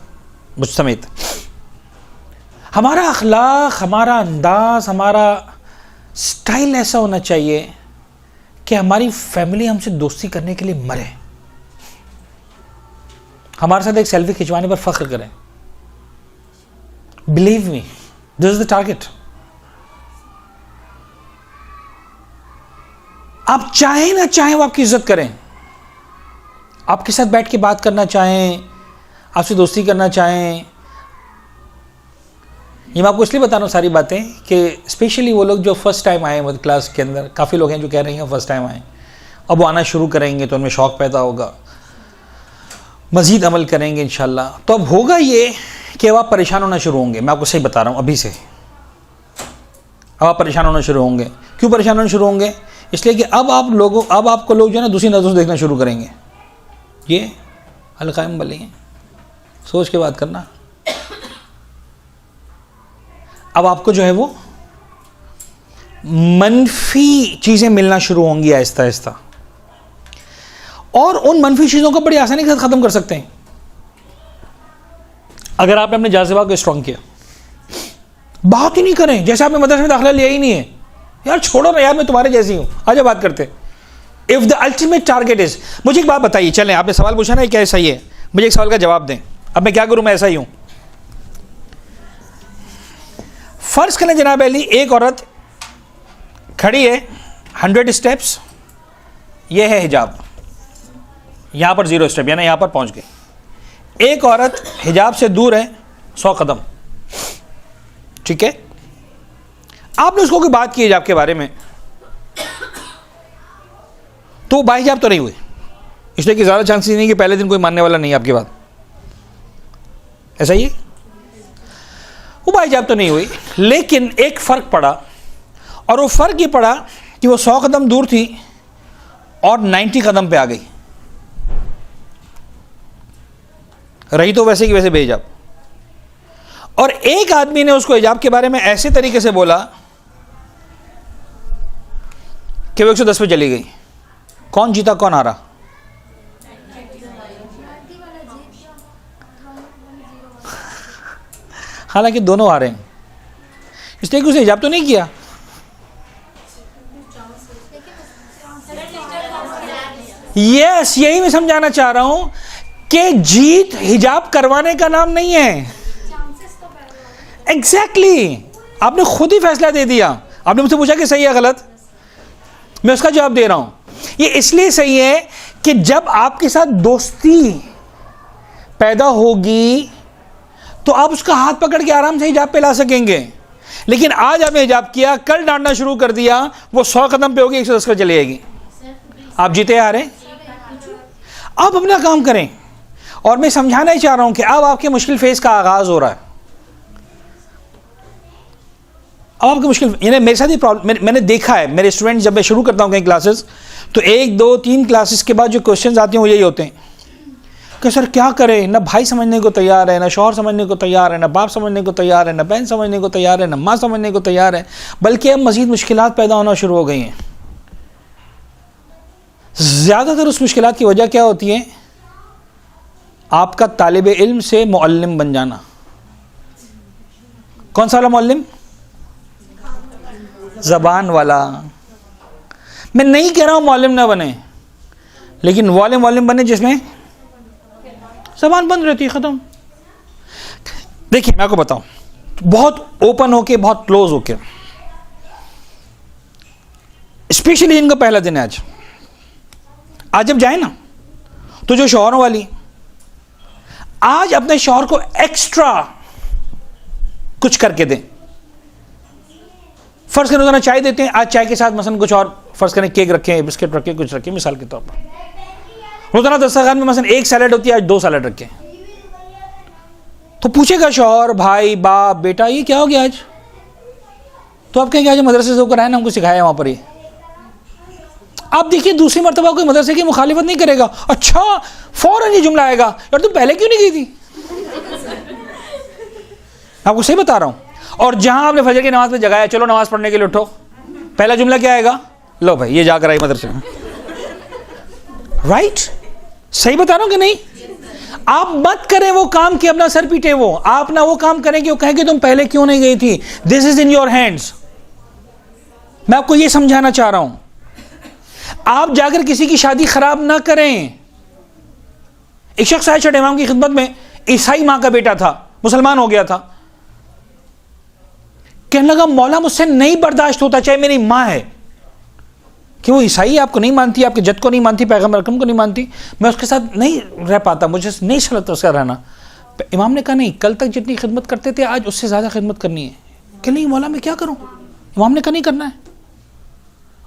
Speaker 2: मुझ समेत, हमारा अखलाक, हमारा अंदाज, हमारा स्टाइल ऐसा होना चाहिए कि हमारी फैमिली हमसे दोस्ती करने के लिए मरे, हमारे साथ एक सेल्फी खिंचवाने पर फख्र करें. Believe me, this is the target. आप चाहें ना चाहें वो आपकी इज्जत करें, आपके साथ बैठ के बात करना चाहें, आपसे दोस्ती करना चाहें। ये मैं आपको इसलिए बता रहा हूँ सारी बातें कि स्पेशली वो लोग जो फर्स्ट टाइम आए मतलब क्लास के अंदर, काफ़ी लोग हैं जो कह रहे हैं फर्स्ट टाइम आए, अब वो आना शुरू करेंगे तो उनमें शौक़ पैदा होगा, मज़ीद अमल करेंगे इंशाल्लाह। तो अब होगा ये कि अब आप परेशान होना शुरू होंगे। मैं आपको सही बता रहा हूँ अभी से, अब आप परेशान होना शुरू होंगे। क्यों परेशान होना शुरू होंगे? इसलिए कि अब आपको लोग जो है ना दूसरी नज़रों से देखना शुरू करेंगे। ये अलकायम बली हैं, सोच के बात करना। अब आपको जो है वो मनफी चीज़ें मिलना शुरू होंगी आहिस्ता आहिस्ता, और उन मनफी चीज़ों को बड़ी आसानी के साथ ख़त्म कर सकते हैं अगर आपने अपने जाज़िबा को स्ट्रॉन्ग किया। बात ही नहीं करें जैसे आपने मदरसे में दाखिला लिया ही नहीं है, यार छोड़ो ना यार, मैं तुम्हारे जैसी हूँ, आजा बात करते। If the ultimate target is, मुझे एक बात बताइए, चलें आपने सवाल पूछा ना क्या सही है, मुझे एक सवाल का जवाब दें। अब मैं क्या करूँ, मैं ऐसा ही हूँ। फ़र्ज़ करें जनाब अली, एक औरत खड़ी है 100 स्टेप्स, ये है हिजाब, यहाँ पर 0 स्टेप, यानी यहाँ पर पहुँच गए। एक औरत हिजाब से दूर है 100 कदम, ठीक है। आपने उसको कोई बात की हिजाब के बारे में, तो बाहिजाब तो नहीं हुई, इसलिए कि ज़्यादा चांसेस नहीं कि पहले दिन कोई मानने वाला नहीं है आपकी बात, ऐसा ही है। वो बाहिजाब तो नहीं हुई, लेकिन एक फ़र्क पड़ा, और वो फ़र्क ये पड़ा कि वो 100 कदम दूर थी और 90 कदम पे आ गई, रही तो वैसे की वैसे बेहिजाब। और एक आदमी ने उसको हिजाब के बारे में ऐसे तरीके से बोला कि वो 110 पे चली गई। कौन जीता कौन हारा? हालांकि दोनों हारे हैं, इसलिए कि उसने हिजाब तो नहीं किया। यस, यही मैं समझाना चाह रहा हूं कि जीत हिजाब करवाने का नाम नहीं है। एग्जैक्टली, आपने खुद ही फैसला दे दिया। आपने मुझसे पूछा कि सही है गलत, मैं उसका जवाब दे रहा हूं। ये इसलिए सही है कि जब आपके साथ दोस्ती पैदा होगी तो आप उसका हाथ पकड़ के आराम से हिजाब पे ला सकेंगे। लेकिन आज आपने हिजाब किया, कल डांटना शुरू कर दिया, वो 100 कदम पे होगी, 110 पर चली जाएगी। आप जीते हारे? आप अपना काम करें। और मैं समझाना ही चाह रहा हूं कि अब आपके मुश्किल फेज का आगाज हो रहा है। अब आपकी मुश्किल, यानी मेरे साथ ही प्रॉब्लम मैंने देखा है, मेरे स्टूडेंट जब मैं शुरू करता हूँ कहीं क्लासेस, तो 1, 2, 3 क्लासेस के बाद जो क्वेश्चंस आते हैं वो यही होते हैं कि सर क्या करें, ना भाई समझने को तैयार है, ना शौहर समझने को तैयार है, ना बाप समझने को तैयार है, ना बहन समझने को तैयार है, ना माँ समझने को तैयार है, बल्कि अब मज़ीद मुश्किलात पैदा होना शुरू हो गई हैं। ज़्यादातर उस मुश्किलात की वजह क्या होती है? आपका तालिब इल्म से मुअल्लिम बन जाना। कौन सा वाला मुअल्लिम? ज़बान वाला। मैं नहीं कह रहा हूँ मुअल्लिम ना बने, लेकिन वाले मुअल्लिम बने जिसमें ज़बान बंद रहती है, ख़त्म। देखिए मैं आपको बताऊं, बहुत ओपन होके, बहुत क्लोज होके, स्पेशली इनका पहला दिन है आज जब जाए ना, तो जो शौहरों वाली आज अपने शौहर को एक्स्ट्रा कुछ करके दें। फर्ज करें रोजाना चाय देते हैं, आज चाय के साथ मसलन कुछ और, फर्ज करें केक रखें, बिस्किट रखें, कुछ रखें, मिसाल के तौर पर। रोजाना दस्तरखान में मसलन 1 सैलेड होती है, आज 2 सैलेड रखें। तो पूछेगा शौहर, भाई, बाप, बेटा, ये क्या हो गया आज? तो आप कहेंगे आज मदरसे से होकर आए ना, हमको सिखाया वहां पर। ये आप देखिए दूसरी मरतबा कोई मदरसे की मुखालिफत नहीं करेगा। अच्छा, फौरन ये जुमला आएगा, यार तुम पहले क्यों नहीं गई थी? आपको सही बता रहा हूं। और जहां आपने फजर की नमाज पे जगाया, चलो नमाज पढ़ने के लिए उठो, पहला जुमला क्या आएगा? लो भाई ये जाकर आई मदरसे में। राइट? सही बता रहा हूं कि नहीं? आप मत करें वो काम कि अपना सर पीटे वो, आप ना वो काम करें कि वो कहें कि तुम पहले क्यों नहीं गई थी। This is in your hands. मैं आपको ये समझाना चाह रहा हूं, आप जाकर किसी की शादी खराब ना करें। एक शख्स आया छठे इमाम की खिदमत में, ईसाई मां का बेटा था, मुसलमान हो गया था। कहने लगा मौला मुझसे नहीं बर्दाश्त होता, चाहे मेरी मां है, कि वो ईसाई आपको नहीं मानती, आपके जद को नहीं मानती, पैगम्बर अकरम को नहीं मानती, मैं उसके साथ नहीं रह पाता, मुझे नहीं अच्छा लगता उसका रहना। इमाम ने कहा नहीं, कल तक जितनी खिदमत करते थे आज उससे ज़्यादा खिदमत करनी है। कि नहीं मौला मैं क्या करूँ? इमाम ने कहा नहीं करना है।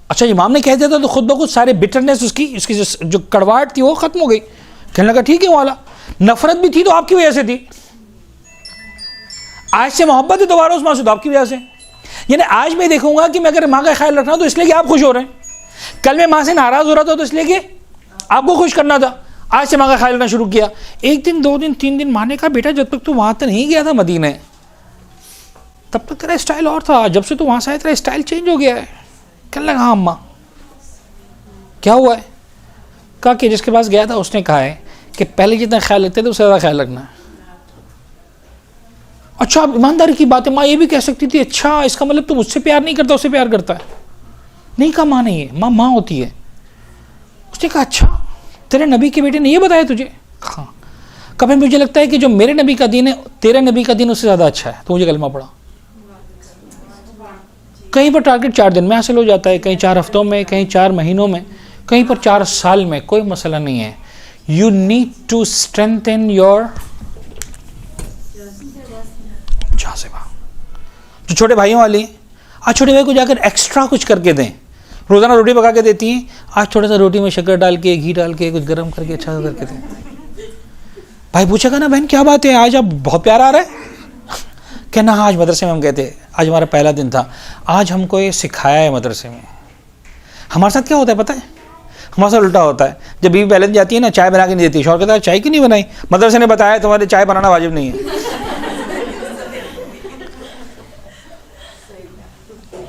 Speaker 2: अच्छा इमाम ने कह दिया था तो खुद ब खुद सारे बिटरनेस उसकी जो कड़वाहट थी वो ख़त्म हो गई। कहने लगा ठीक है मौला, नफरत भी थी तो आपकी वजह से थी, आज से मोहब्बत है दोबारा उस माँ से तो आपकी वजह से। यानी आज मैं देखूंगा कि मैं अगर माँ का ख्याल रख रहा हूँ तो इसलिए कि आप खुश हो रहे हैं, कल मैं माँ से नाराज़ हो रहा था तो इसलिए कि आपको खुश करना था, आज से माँ का ख्याल रखना शुरू किया। एक दिन, 2 दिन, 3 दिन, माँ ने कहा बेटा जब तक तू वहाँ तक नहीं गया था मदीने तब तक तेरा स्टाइल और था, जब से तू वहाँ से आया तेरा स्टाइल चेंज हो गया है। कहने लगा हाँ अम्मा क्या हुआ है? कहा कि जिसके पास गया था उसने कहा है कि पहले जितना ख्याल रखते थे उससे ज़्यादा ख्याल रखना है। अच्छा ईमानदारी की बात है, माँ ये भी कह सकती थी अच्छा इसका मतलब तू मुझसे प्यार नहीं करता उससे प्यार करता है। नहीं कहा माँ नहीं है, माँ माँ होती है। उसने कहा अच्छा तेरे नबी के बेटे ने ये बताया तुझे? हाँ। कभी मुझे लगता है कि जो मेरे नबी का दीन है तेरे नबी का दीन उससे ज़्यादा अच्छा है, तो मुझे कलमा पड़ा। कहीं पर टारगेट 4 दिन में हासिल हो जाता है, कहीं 4 हफ्तों में, कहीं 4 महीनों में, कहीं पर 4 साल में, कोई मसला नहीं है। You need to strengthen your जाज़िबा। जो छोटे भाइयों वाली आज छोटे भाई को जाकर एक्स्ट्रा कुछ करके दें, रोज़ाना रोटी पका के देती हैं, आज थोड़ा सा रोटी में शक्कर डाल के घी डाल के कुछ गर्म करके अच्छा करके दें। भाई पूछेगा ना बहन क्या बात है आज आप बहुत प्यार आ रहा है? कहना हाँ आज मदरसे में हम गए थे, आज हमारा पहला दिन था, आज हमको ये सिखाया है मदरसे में। हमारे साथ क्या होता है पता है? हमारे साथ उल्टा होता है, जब बीवी पहले दिन जाती है ना चाय बना के नहीं देती, शौहर कहता है चाय क्यों नहीं बनाई? मदरसे ने बताया तुम्हारे चाय बनाना वाजिब नहीं है।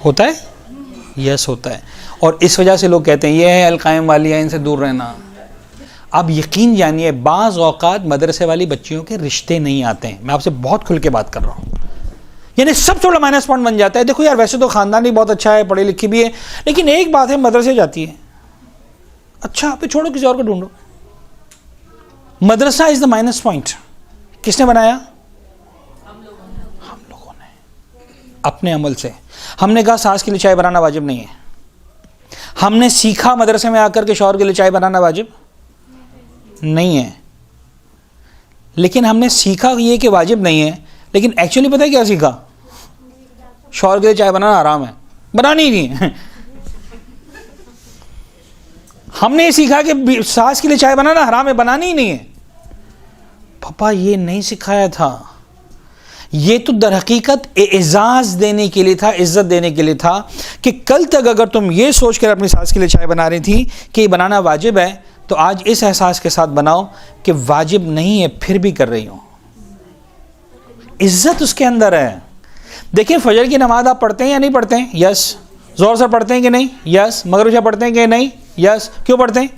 Speaker 2: होता है? यस होता है। और इस वजह से लोग कहते हैं ये है अलकायम वालिया, इनसे दूर रहना। आप यकीन जानिए बाज़ औक़ात मदरसे वाली बच्चियों के रिश्ते नहीं आते हैं, मैं आपसे बहुत खुल के बात कर रहा हूँ। यानी सब थोड़ा माइनस पॉइंट बन जाता है। देखो यार वैसे तो ख़ानदान भी बहुत अच्छा है, पढ़ी लिखी भी है, लेकिन एक बात है मदरसे जाती है, अच्छा आप छोड़ो किसी और को ढूंढो। मदरसा इज़ द माइनस पॉइंट। किसने बनाया? हम लोगों ने अपने अमल से। हमने कहा सास के लिए चाय बनाना वाजिब नहीं है, हमने सीखा मदरसे में आकर के शौहर के लिए चाय बनाना वाजिब नहीं है, लेकिन हमने सीखा ये कि वाजिब नहीं है, लेकिन एक्चुअली पता है क्या सीखा? शौहर के लिए चाय बनाना हराम है, बनानी ही नहीं है। हमने ये सीखा कि सास के लिए चाय बनाना हराम है, बनानी ही नहीं है। पापा ये नहीं सिखाया था, ये तो दर हकीकत एजाज़ देने के लिए था, इज़्ज़त देने के लिए था कि कल तक अगर तुम ये सोच कर अपनी सास के लिए चाय बना रही थी कि ये बनाना वाजिब है, तो आज इस एहसास के साथ बनाओ कि वाजिब नहीं है फिर भी कर रही हो। इज़्ज़त उसके अंदर है। देखिए फजर की नमाज आप पढ़ते हैं या नहीं पढ़ते हैं? यस। ज़ोर से पढ़ते हैं कि नहीं? यस। मगरिब पढ़ते हैं कि नहीं? यस। क्यों पढ़ते हैं?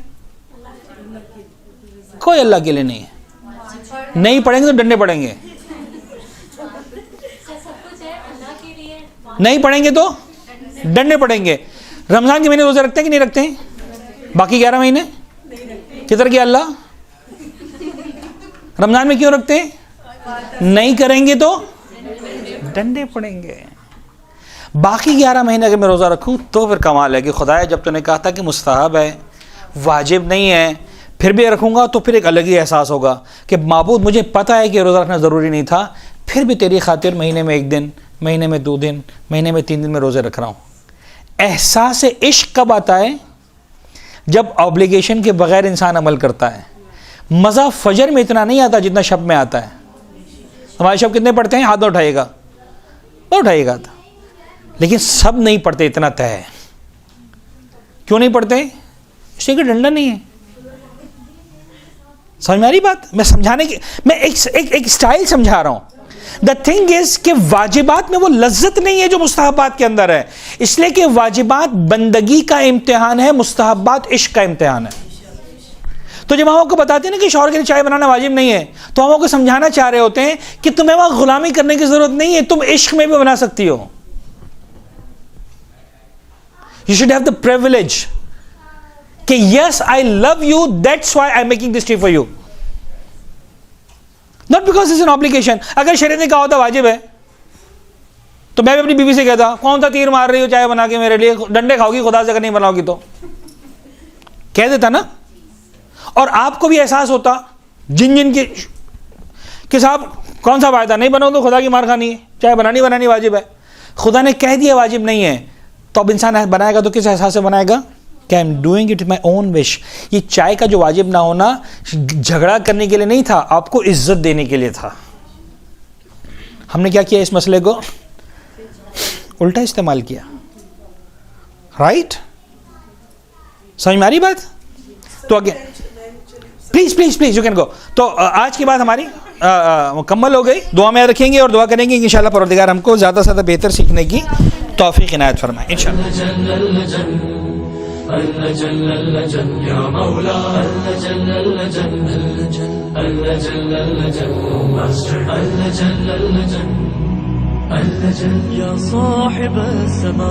Speaker 2: कोई अल्लाह के लिए नहीं है। नहीं पढ़ेंगे तो डंडे पड़ेंगे, नहीं पढ़ेंगे तो डंडे पड़ेंगे। रमज़ान के महीने रोज़े रखते हैं कि नहीं रखते हैं? बाकी 11 महीने किधर गया अल्लाह? रमज़ान में क्यों रखते हैं? नहीं करेंगे तो डंडे पड़ेंगे। बाकी 11 महीने अगर मैं रोज़ा रखूं तो फिर कमाल है कि खुदाया जब तूने कहा था कि मुस्तहब है, वाजिब नहीं है, फिर भी रखूंगा तो फिर एक अलग ही एहसास होगा कि माबूद मुझे पता है कि रोज़ा रखना ज़रूरी नहीं था, फिर भी तेरी खातिर महीने में 1 दिन, महीने में 2 दिन, महीने में 3 दिन में रोज़े रख रहा हूँ। एहसास इश्क कब आता है? जब ऑब्लिगेशन के बगैर इंसान अमल करता है। मज़ा फजर में इतना नहीं आता जितना शब में आता है। हमारे शब कितने पढ़ते हैं? हाथ में उठाइएगा, वो उठाइएगा था, लेकिन सब नहीं पढ़ते इतना तय है। क्यों नहीं पढ़ते? इसलिए कि डंडा नहीं है। समझ में आ रही बात? मैं समझाने की, मैं एक स्टाइल समझा रहा हूं। द थिंग इज कि वाजिबात में वो लज्जत नहीं है जो मुस्तहबात के अंदर है, इसलिए कि वाजिबात बंदगी का इम्तिहान है, मुस्तहबात इश्क का इम्तिहान है। तो जब हम आपको बताते हैं ना कि शौहर के लिए चाय बनाना वाजिब नहीं है, तो हम आपको समझाना चाह रहे होते हैं कि तुम्हें वहां गुलामी करने की जरूरत नहीं है, तुम इश्क में भी बना सकती हो। You should have the privilege कि yes I love you, that's why I am making this tea for you, not because it's an obligation. अगर शरीयत ने कहा होता वाजिब है तो मैं भी अपनी बीवी से कहता, कौन सा तीर मार रही हो चाय बना के मेरे लिए, डंडे खाओगी खुदा से अगर नहीं बनाओगी तो, कह देता ना। और आपको भी एहसास होता जिन जिन के साहब कौन सा वायदा, नहीं बनाओ तो खुदा की मार खानी है, चाय बनानी वाजिब है, खुदा ने कह दिया वाजिब नहीं है, तो अब इंसान बनाएगा तो किस एहसास से बनाएगा कि I am doing it my own wish. ये चाय का जो वाजिब ना होना झगड़ा करने के लिए नहीं था, आपको इज्जत देने के लिए था। हमने क्या किया, इस मसले को उल्टा इस्तेमाल किया। राइट, समझ में आ रही बात? तो आगे प्लीज यू कैन गो। तो आज की बात हमारी मुकम्मल हो गई। दुआ में रखेंगे और दुआ करेंगे कि इंशाल्लाह परवरदिगार हमको ज़्यादा से ज़्यादा बेहतर सीखने की तौफीक इनायत फरमाए इंशाल्लाह।
Speaker 1: या साहिब समा